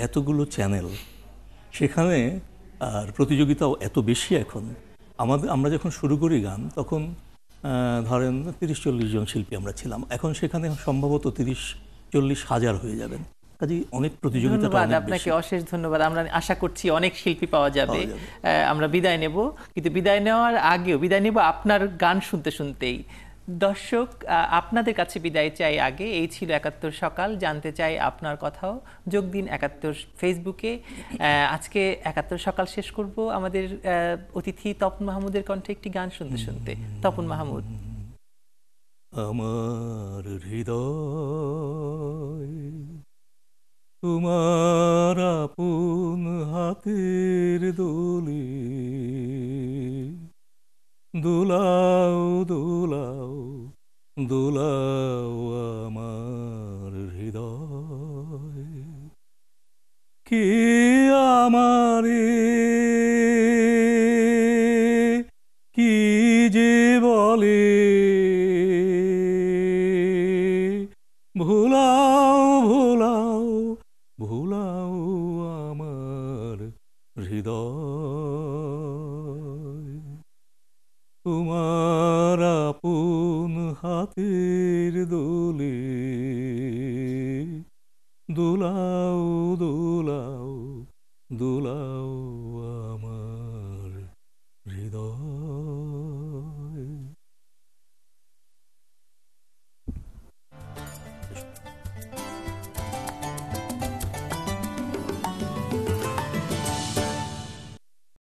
এতগুলো চ্যানেল, সেখানে আর প্রতিযোগিতাও এত বেশি এখন। আমরা যখন শুরু করি গান তখন ধরেন 30-40 জন শিল্পী আমরা ছিলাম, এখন সেখানে সম্ভবত 30-40 হাজার হয়ে যাবেন। কাজেই অনেক প্রতিযোগিতা। ধন্যবাদ আপনাকে, অশেষ ধন্যবাদ। আমরা আশা করছি অনেক শিল্পী পাওয়া যাবে। আমরা বিদায় নেব, কিন্তু বিদায় নেওয়ার আগেও বিদায় নেব আপনার গান শুনতে শুনতেই। দর্শক, আপনাদের কাছে বিদায় চাই আগে। এই ছিল ৭১ সকাল। জানতে চাই আপনার কথাও, যোগ দিন ৭১ ফেসবুকে। আজকে ৭১ সকাল শেষ করব আমাদের অতিথি তপন মাহমুদের কণ্ঠে একটি গান শুনতে শুনতে। তপন মাহমুদ। আমার হৃদয় তোমার আপন হাতের দোলে দোলাও দোলাও দোলাও আমার হৃদয়। কে আমারে কি যে বলে ভোলাও ভোলাও ভোলাও আমার হৃদয়। তোমার আপন হাতের দোলে দোলাও দোলাও দোলাও